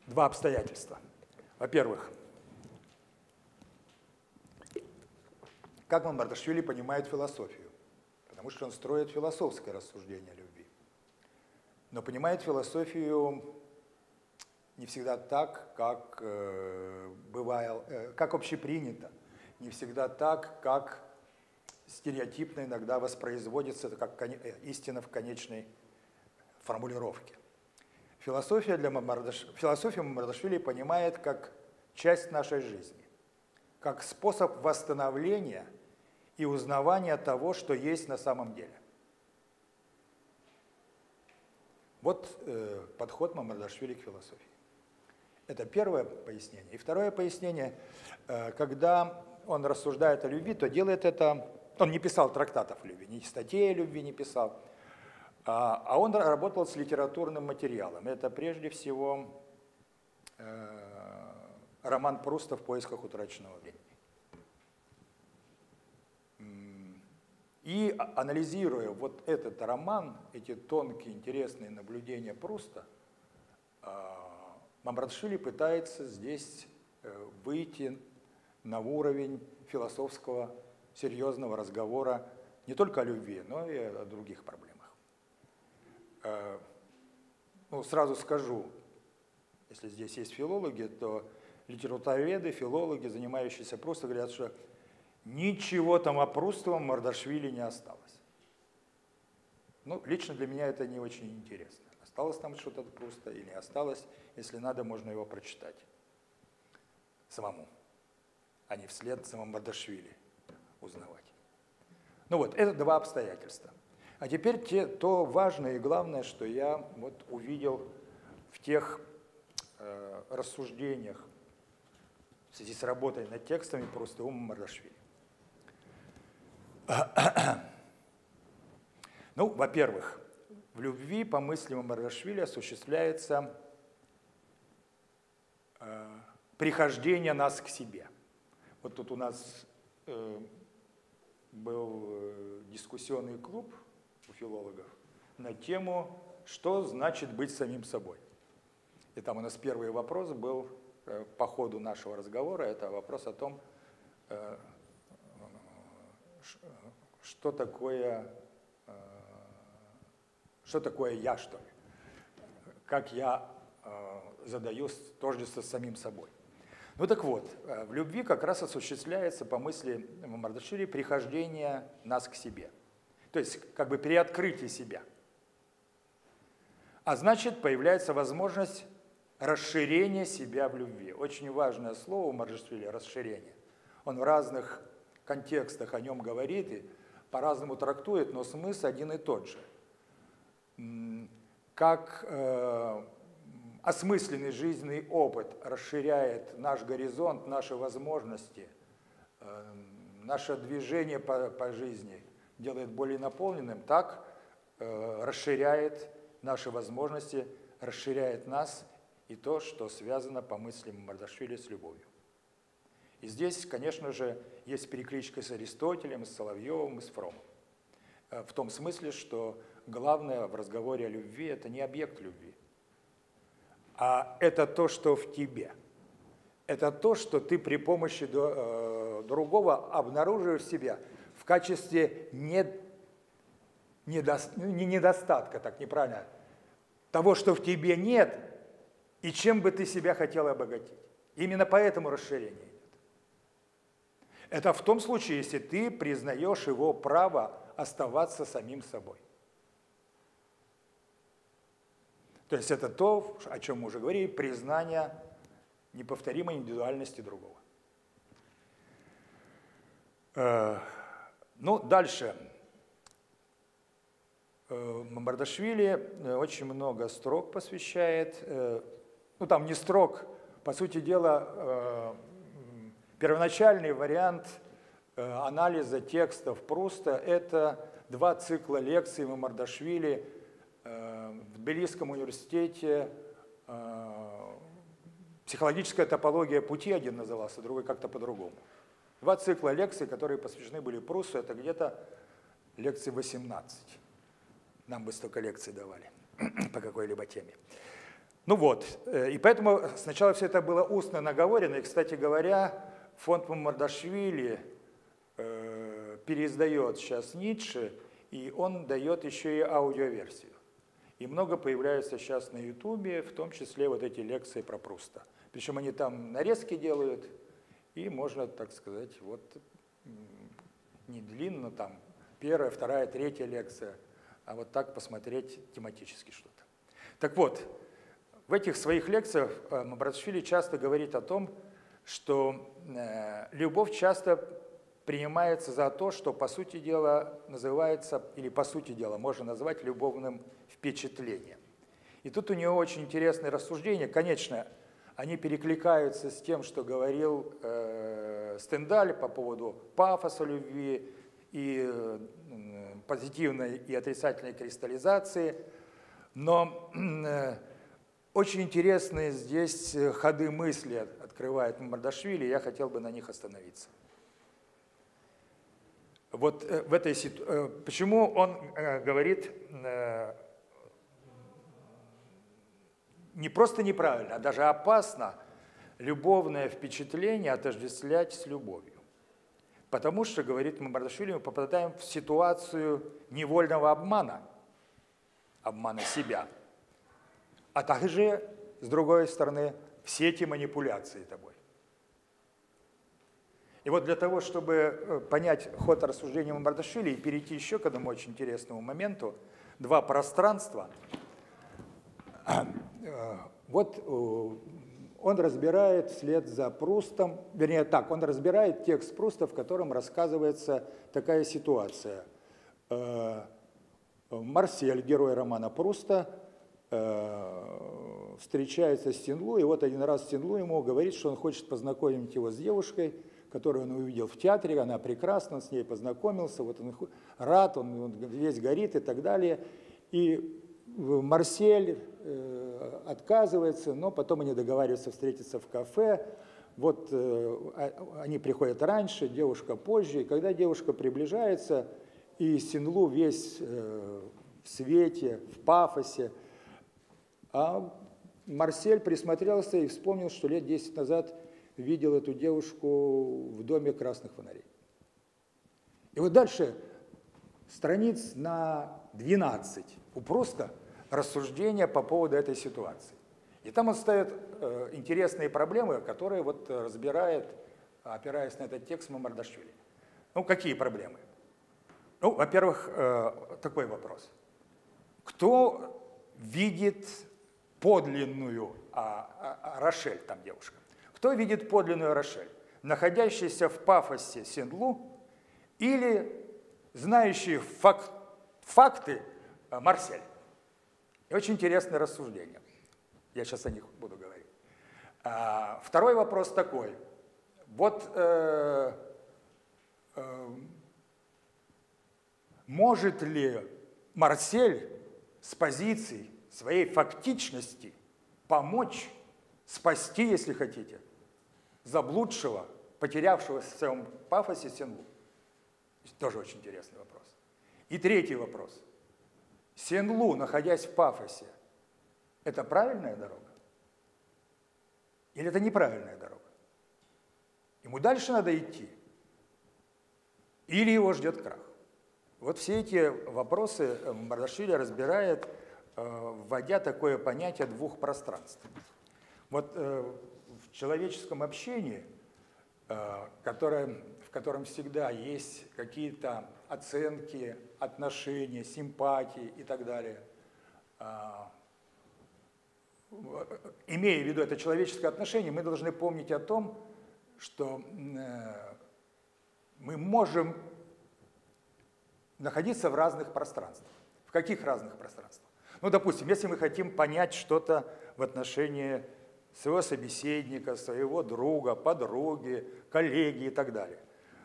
два обстоятельства. Во-первых, как Мамардашвили понимает философию, потому что он строит философское рассуждение о любви. Но понимает философию не всегда так, как как общепринято, не всегда так, как стереотипно иногда воспроизводится, как истина в конечной формулировке. Философию Мамардашвили понимает как часть нашей жизни, как способ восстановления и узнавания того, что есть на самом деле. Вот подход Мамардашвили к философии. Это первое пояснение. И второе пояснение, когда он рассуждает о любви, то делает это, он не писал трактатов о любви, ни статей о любви не писал, а он работал с литературным материалом. Это прежде всего роман Пруста «В поисках утраченного времени». И анализируя вот этот роман, эти тонкие, интересные наблюдения Пруста, Мамардашвили пытается здесь выйти на уровень философского серьезного разговора не только о любви, но и о других проблемах. Ну, сразу скажу, если здесь есть филологи, то литературоведы, филологи, занимающиеся Прустом, говорят, что ничего там о Прустовом Мамардашвили не осталось. Ну, лично для меня это не очень интересно. Осталось там что-то от Пруста или не осталось, если надо, можно его прочитать самому, а не вслед за Мамардашвили узнавать. Ну вот, это два обстоятельства. А теперь то важное и главное, что я вот увидел в тех рассуждениях в связи с работой над текстами Пруста у Мамардашвили. Ну, во-первых, в любви, по мысли Мамардашвили, осуществляется прихождение нас к себе. Вот тут у нас был дискуссионный клуб у филологов на тему, что значит быть самим собой. И там у нас первый вопрос был по ходу нашего разговора, это вопрос о том, что такое я, что ли? Как я задаю тождество с самим собой. Ну так вот, в любви как раз осуществляется, по мысли Мамардашвили, прихождение нас к себе. То есть как бы переоткрытие себя. А значит, появляется возможность расширения себя в любви. Очень важное слово у Мамардашвили – расширение. Он в разных контекстах о нем говорит и по-разному трактует, но смысл один и тот же. Как осмысленный жизненный опыт расширяет наш горизонт, наши возможности, наше движение по жизни делает более наполненным, так расширяет наши возможности, расширяет нас и то, что связано, по мыслям Мамардашвили, с любовью. И здесь, конечно же, есть перекличка с Аристотелем, с Соловьевым и с Фромом. В том смысле, что главное в разговоре о любви – это не объект любви, а это то, что в тебе. Это то, что ты при помощи другого обнаруживаешь себя в качестве недостатка, так неправильно, того, что в тебе нет, и чем бы ты себя хотел обогатить. Именно поэтому расширение идет. Это в том случае, если ты признаешь его право оставаться самим собой. То есть это то, о чем мы уже говорили, признание неповторимой индивидуальности другого. Ну, дальше. Мамардашвили очень много строк посвящает. Ну, там не строк, по сути дела, первоначальный вариант анализа текстов Пруста – это 2 цикла лекций Мамардашвили в Тбилисском университете. «Психологическая топология пути» один назывался, другой как-то по-другому. 2 цикла лекций, которые посвящены были Прусту, это где-то лекций 18. Нам бы столько лекций давали по какой-либо теме. Ну вот, и поэтому сначала все это было устно наговорено, и, кстати говоря, фонд Мамардашвили переиздает сейчас Ницше, и он дает еще и аудиоверсию. И много появляется сейчас на Ютубе, в том числе вот эти лекции про Пруста. Причем они там нарезки делают, и можно, так сказать, вот не длинно, там, первая, вторая, третья лекция, а вот так посмотреть тематически что-то. Так вот, в этих своих лекциях Мамардашвили часто говорит о том, что любовь часто принимается за то, что, по сути дела, называется, или по сути дела, можно назвать любовным впечатлением. И тут у него очень интересное рассуждение. Конечно, они перекликаются с тем, что говорил Стендаль по поводу пафоса любви и позитивной и отрицательной кристаллизации. Но очень интересные здесь ходы мысли открывает Мамардашвили, и я хотел бы на них остановиться. Вот в этой ситуации, почему он говорит не просто неправильно, а даже опасно любовное впечатление отождествлять с любовью. Потому что, говорит Мамардашвили, мы попадаем в ситуацию невольного обмана, обмана себя, а также, с другой стороны, все эти манипуляции тобой. И вот для того, чтобы понять ход рассуждения Мамардашвили и перейти еще к одному очень интересному моменту, два пространства, вот он разбирает вслед за Прустом, вернее так, он разбирает текст Пруста, в котором рассказывается такая ситуация. Марсель, герой романа Пруста, встречается с Стенлу, и вот один раз Стенлу ему говорит, что он хочет познакомить его с девушкой, которую он увидел в театре, она прекрасна, он с ней познакомился, вот он рад, он весь горит и так далее. И Марсель отказывается, но потом они договариваются встретиться в кафе. Вот они приходят раньше, девушка позже. И когда девушка приближается, и Стенлу весь в свете, в пафосе, а Марсель присмотрелся и вспомнил, что лет 10 назад видел эту девушку в доме красных фонарей. И вот дальше страниц на 12 у Пруста рассуждения по поводу этой ситуации. И там он ставит интересные проблемы, которые вот разбирает, опираясь на этот текст Мамардашвили. Ну, какие проблемы? Ну, во-первых, такой вопрос. Кто видит подлинную Рошель, там девушка? Кто видит подлинную Рошель? Находящийся в пафосе Стенлу или знающий факты Марсель? И очень интересное рассуждение. Я сейчас о них буду говорить. Второй вопрос такой. Вот может ли Марсель с позиции своей фактичности помочь спасти, если хотите, заблудшего, потерявшего в своем пафосе Стенлу? Тоже очень интересный вопрос. И третий вопрос. Стенлу, находясь в пафосе, это правильная дорога? Или это неправильная дорога? Ему дальше надо идти? Или его ждет крах? Вот все эти вопросы Мамардашвили разбирает, вводя такое понятие двух пространств. Вот в человеческом общении, в котором всегда есть какие-то оценки, отношения, симпатии и так далее, имея в виду это человеческое отношение, мы должны помнить о том, что мы можем находиться в разных пространствах. В каких разных пространствах? Ну, допустим, если мы хотим понять что-то в отношении своего собеседника, своего друга, подруги, коллеги и так далее,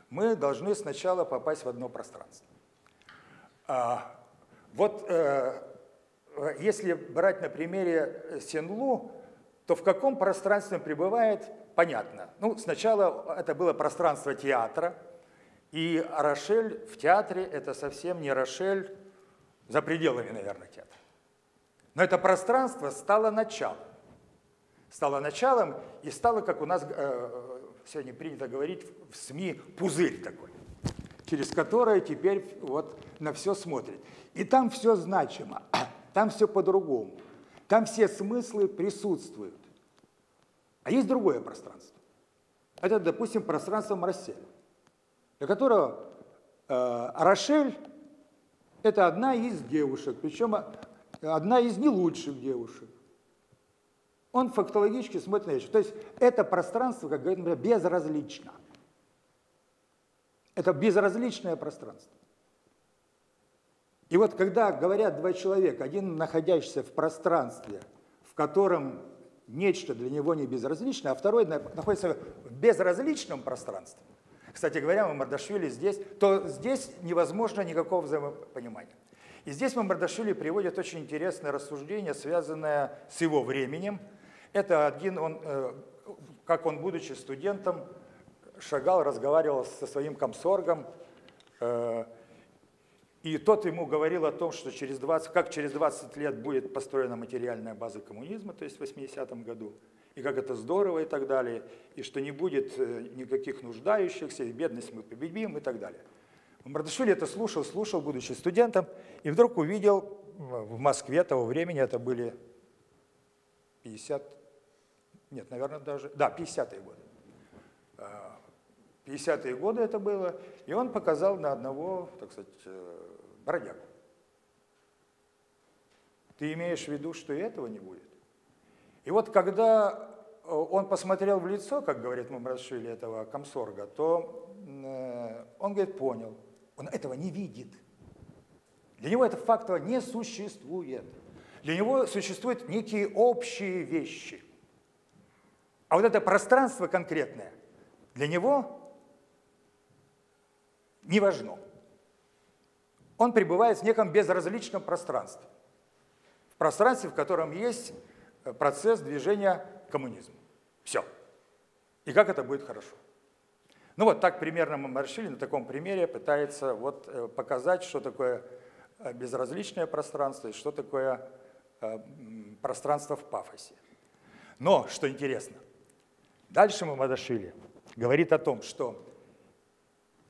мы должны сначала попасть в одно пространство. Вот если брать на примере Стенлу, то в каком пространстве он пребывает, понятно. Ну, сначала это было пространство театра, и Рошель в театре – это совсем не Рошель за пределами, наверное, театра. Но это пространство стало началом. Стало началом и стало, как у нас сегодня принято говорить в СМИ, пузырь такой. через которое теперь вот на все смотрит. И там все значимо, там все по-другому, там все смыслы присутствуют. А есть другое пространство. Это, допустим, пространство Марселя, для которого Рошель – это одна из девушек, причем одна из не лучших девушек. Он фактологически смотрит на вещи. То есть это пространство, как говорит, например, безразлично. Это безразличное пространство. И вот когда говорят два человека, один находящийся в пространстве, в котором нечто для него не безразлично, а второй находится в безразличном пространстве, кстати говоря, Мамардашвили здесь, то здесь невозможно никакого взаимопонимания. И здесь Мамардашвили приводит очень интересное рассуждение, связанное с его временем. Это один, как он, будучи студентом, шагал, разговаривал со своим комсоргом, и тот ему говорил о том, что как через 20 лет будет построена материальная база коммунизма, то есть в 80-м году, и как это здорово и так далее, и что не будет никаких нуждающихся, и бедность мы победим и так далее. Мамардашвили это слушал, будучи студентом, и вдруг увидел в Москве того времени, это были 50-е годы. 50-е годы это было, и он показал на одного, так сказать, бродягу. Ты имеешь в виду, что и этого не будет? И вот когда он посмотрел в лицо, как говорит Мамардашвили, этого комсорга, то он говорит, понял, он этого не видит. Для него это фактово не существует. Для него существуют некие общие вещи. А вот это пространство конкретное для него не важно. Он пребывает в неком безразличном пространстве. В пространстве, в котором есть процесс движения к коммунизму. Все. И как это будет хорошо. Ну вот так примерно Мамардашвили на таком примере пытается вот показать, что такое безразличное пространство и что такое пространство в пафосе. Но, что интересно, дальше Мамардашвили говорит о том, что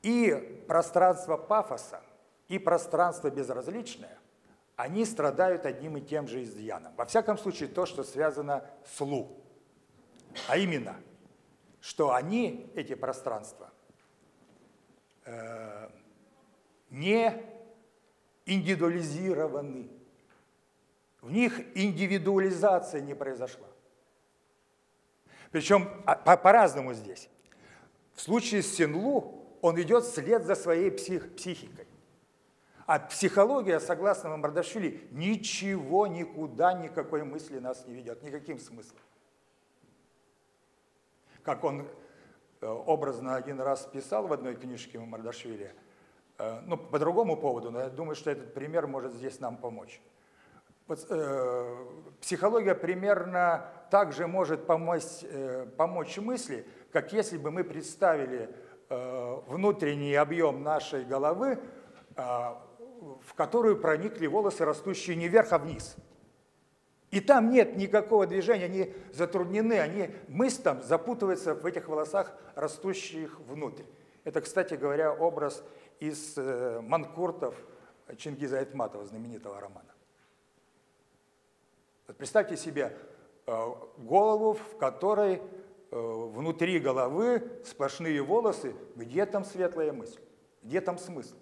и пространство пафоса, и пространство безразличное, они страдают одним и тем же изъяном. Во всяком случае, то, что связано с Лу. А именно, что они, эти пространства, не индивидуализированы. В них индивидуализация не произошла. Причем по-разному здесь. В случае с Сен-Лу он идет вслед за своей психикой. А психология, согласно Мамардашвили, ничего, никуда, никакой мысли нас не ведет, никаким смыслом. Как он образно один раз писал в одной книжке Мамардашвили, ну, по другому поводу, но я думаю, что этот пример может здесь нам помочь. Вот, психология примерно так же может помочь мысли, как если бы мы представили внутренний объем нашей головы, в которую проникли волосы, растущие не вверх, а вниз. И там нет никакого движения, они затруднены, мысль там запутывается в этих волосах, растущих внутрь. Это, кстати говоря, образ из манкуртов Чингиза Айтматова, знаменитого романа. Вот представьте себе голову, в которой внутри головы сплошные волосы, где там светлая мысль, где там смысл.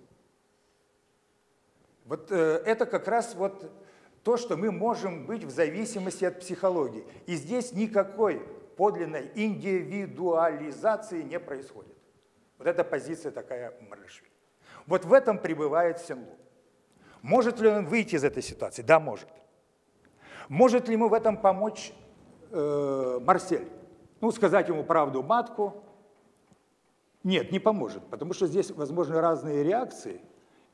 Вот это как раз вот то, что мы можем быть в зависимости от психологии. И здесь никакой подлинной индивидуализации не происходит. Вот эта позиция такая Мамардашвили. Вот в этом пребывает Сен-Лу. Может ли он выйти из этой ситуации? Да, может. Может ли ему в этом помочь Марсель? Ну, сказать ему правду матку? Нет, не поможет, потому что здесь возможны разные реакции.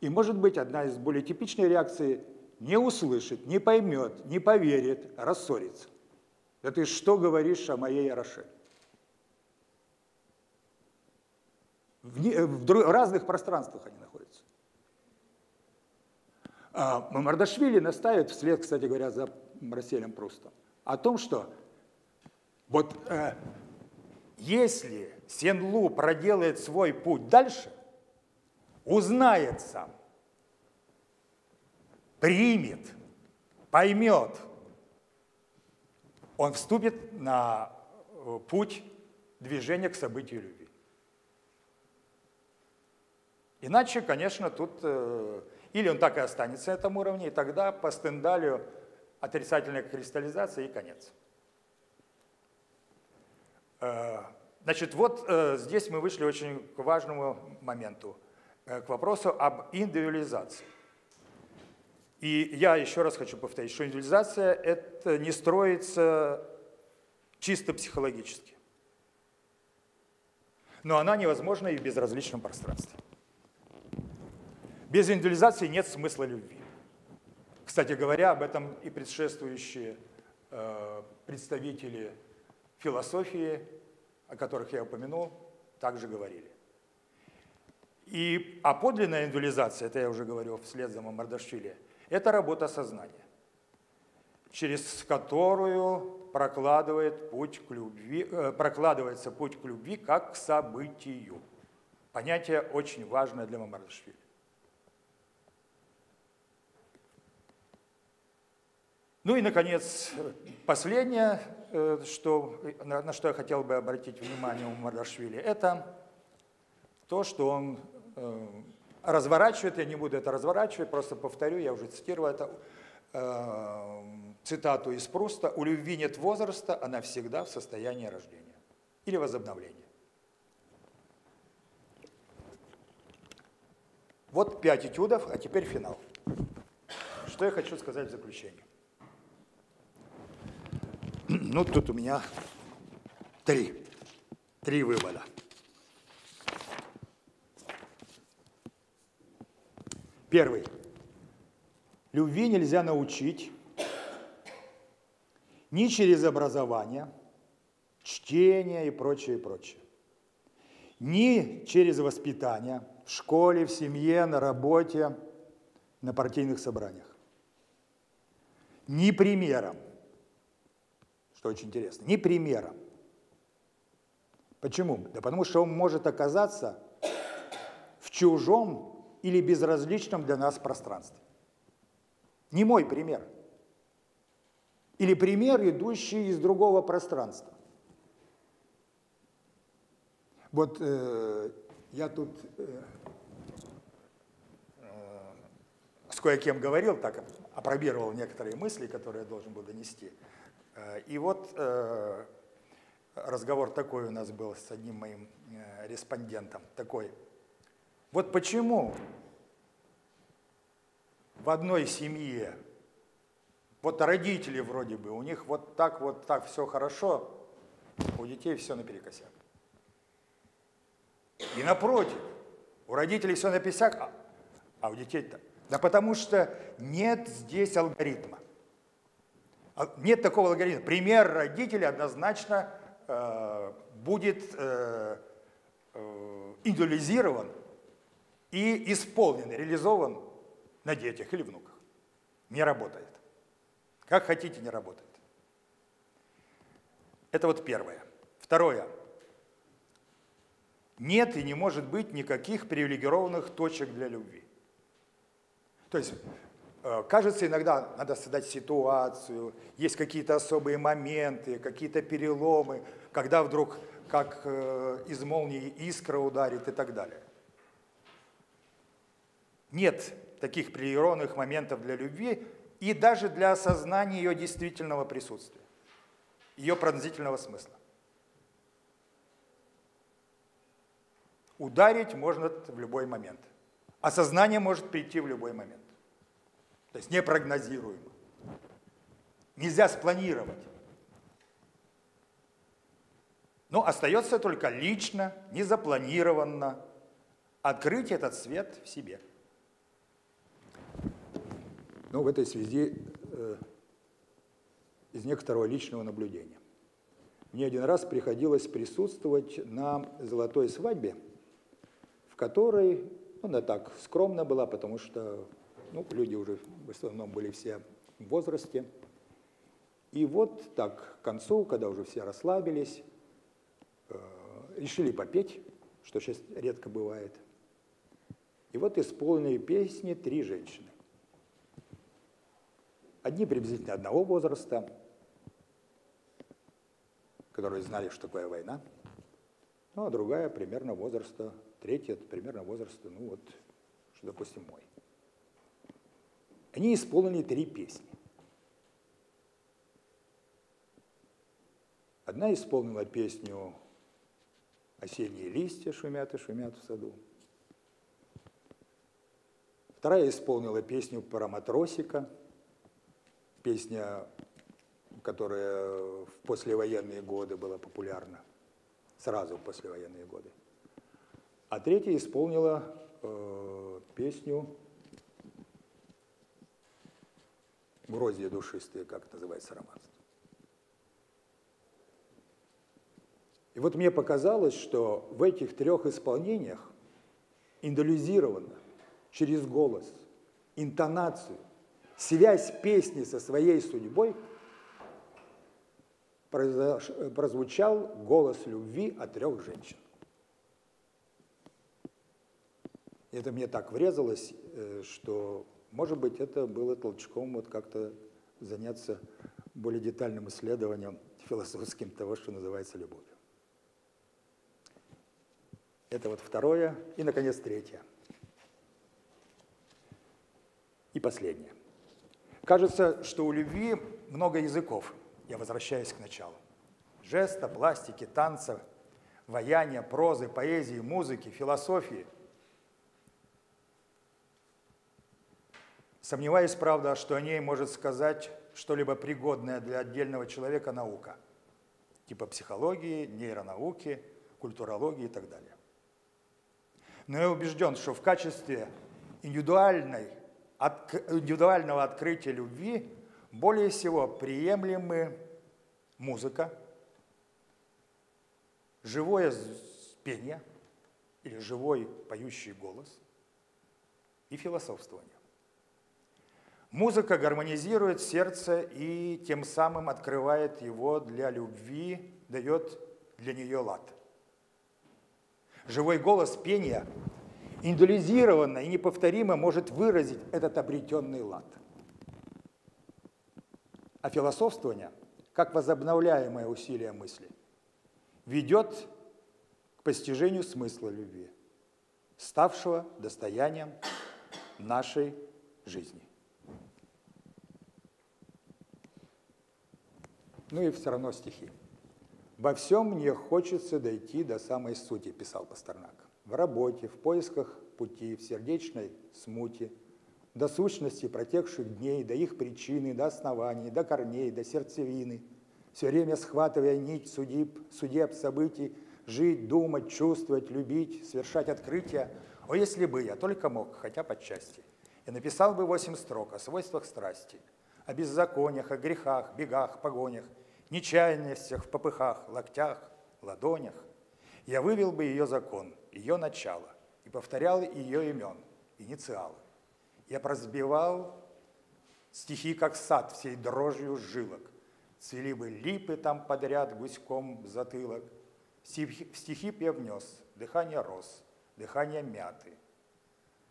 И, может быть, одна из более типичных реакций – не услышит, не поймет, не поверит, рассорится. Да ты что говоришь о моей Рошель? В разных пространствах они находятся. А Мамардашвили настаивает, вслед, кстати говоря, за Марселем Прустом, о том, что вот если Сен-Лу проделает свой путь дальше, узнает сам, примет, поймет, он вступит на путь движения к событию любви. Иначе, конечно, тут или он так и останется на этом уровне, и тогда по Стендалю отрицательная кристаллизация и конец. Значит, вот здесь мы вышли очень к важному моменту, к вопросу об индивидуализации. И я еще раз хочу повторить, что индивидуализация это не строится чисто психологически. Но она невозможна и в безразличном пространстве. Без индивидуализации нет смысла любви. Кстати говоря, об этом и предшествующие представители философии, о которых я упомянул, также говорили. А подлинная индивидуализация, это я уже говорил вслед за Мамардашвили, это работа сознания, через которую прокладывается путь к любви как к событию. Понятие очень важное для Мамардашвили. Ну и, наконец, последнее, на что я хотел бы обратить внимание у Мамардашвили, это то, что он разворачивает, я не буду это разворачивать, просто повторю, я уже цитировал это, цитату из Пруста: «У любви нет возраста, она всегда в состоянии рождения или возобновления». Вот 5 этюдов, а теперь финал. Что я хочу сказать в заключение? Ну, тут у меня 3 вывода. Первый. Любви нельзя научить ни через образование, чтение и прочее, прочее, ни через воспитание в школе, в семье, на работе, на партийных собраниях, ни примером. Что очень интересно, ни примером. Почему? Да потому что он может оказаться в чужом или безразличном для нас пространстве. Не мой пример. Или пример, идущий из другого пространства. Вот я тут с кое-кем говорил, так опробировал некоторые мысли, которые я должен был донести. И вот разговор такой у нас был с одним моим респондентом, такой. Вот почему в одной семье, вот родители вроде бы, у них вот так все хорошо, у детей все наперекосяк. И напротив, у родителей все наперекосяк, а у детей-то. Да потому что нет здесь алгоритма. Нет такого алгоритма. Пример родителей однозначно будет индивидуализирован и исполнен, реализован на детях или внуках. Не работает. Как хотите, не работает. Это вот первое. Второе. Нет и не может быть никаких привилегированных точек для любви. То есть, кажется, иногда надо создать ситуацию, есть какие-то особые моменты, какие-то переломы, когда вдруг как из молнии искра ударит и так далее. Нет таких привилегированных моментов для любви и даже для осознания ее действительного присутствия, ее пронзительного смысла. Ударить можно в любой момент. Осознание может прийти в любой момент. То есть непрогнозируемо. Нельзя спланировать. Но остается только лично, незапланированно открыть этот свет в себе. Ну, в этой связи из некоторого личного наблюдения. Мне один раз приходилось присутствовать на золотой свадьбе, в которой, ну, она так скромно была, потому что люди уже в основном были все в возрасте. И вот так к концу, когда уже все расслабились, решили попеть, что сейчас редко бывает. И вот исполнили песни 3 женщины. Одни приблизительно одного возраста, которые знали, что такое война, ну, а другая примерно возраста, третья примерно возраста, ну вот, что, допустим, мой. Они исполнили 3 песни. Одна исполнила песню «Осенние листья шумят и шумят в саду». Вторая исполнила песню про матросика, песня, которая в послевоенные годы была популярна, сразу в послевоенные годы. А третья исполнила песню «Гроздья душистые», как называется романс. И вот мне показалось, что в этих 3 исполнениях индуализировано через голос, интонацию, связь песни со своей судьбой прозвучал голос любви от 3 женщин. И это мне так врезалось, что, может быть, это было толчком вот как-то заняться более детальным исследованием философским того, что называется любовью. Это вот второе. И, наконец, третье. И последнее. Кажется, что у любви много языков. Я возвращаюсь к началу. Жеста, пластики, танца, ваяния, прозы, поэзии, музыки, философии. Сомневаюсь, правда, что о ней может сказать что-либо пригодное для отдельного человека наука, типа психологии, нейронауки, культурологии и так далее. Но я убежден, что в качестве индивидуального открытия любви более всего приемлемы музыка, живое пение или живой поющий голос и философствование. Музыка гармонизирует сердце и тем самым открывает его для любви, дает для нее лад. Живой голос пения индивидуализированно и неповторимо может выразить этот обретенный лад. А философствование, как возобновляемое усилие мысли, ведет к постижению смысла любви, ставшего достоянием нашей жизни. Ну и все равно стихи. «Во всем мне хочется дойти до самой сути», писал Пастернак. «В работе, в поисках пути, в сердечной смуте, до сущности протекших дней, до их причины, до оснований, до корней, до сердцевины, все время схватывая нить судеб, событий, жить, думать, чувствовать, любить, совершать открытия. О, если бы я только мог, хотя бы отчасти, я написал бы 8 строк о свойствах страсти, о беззакониях, о грехах, бегах, погонях, нечаянностях, в попыхах, локтях, ладонях. Я вывел бы ее закон, ее начало, и повторял ее имен, инициалы. Я прозбивал стихи, как сад, всей дрожью жилок. Цвели бы липы там подряд гуськом в затылок. В стихи б я внес дыхание роз, дыхание мяты,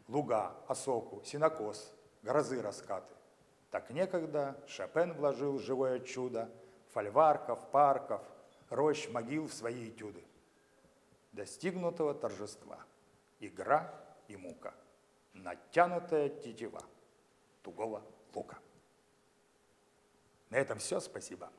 луга, осоку, сенокос, грозы раскаты. Так некогда Шопен вложил живое чудо фольварков, парков, рощ, могил в свои этюды. Достигнутого торжества, игра и мука, натянутая тетива тугого лука. На этом все, спасибо.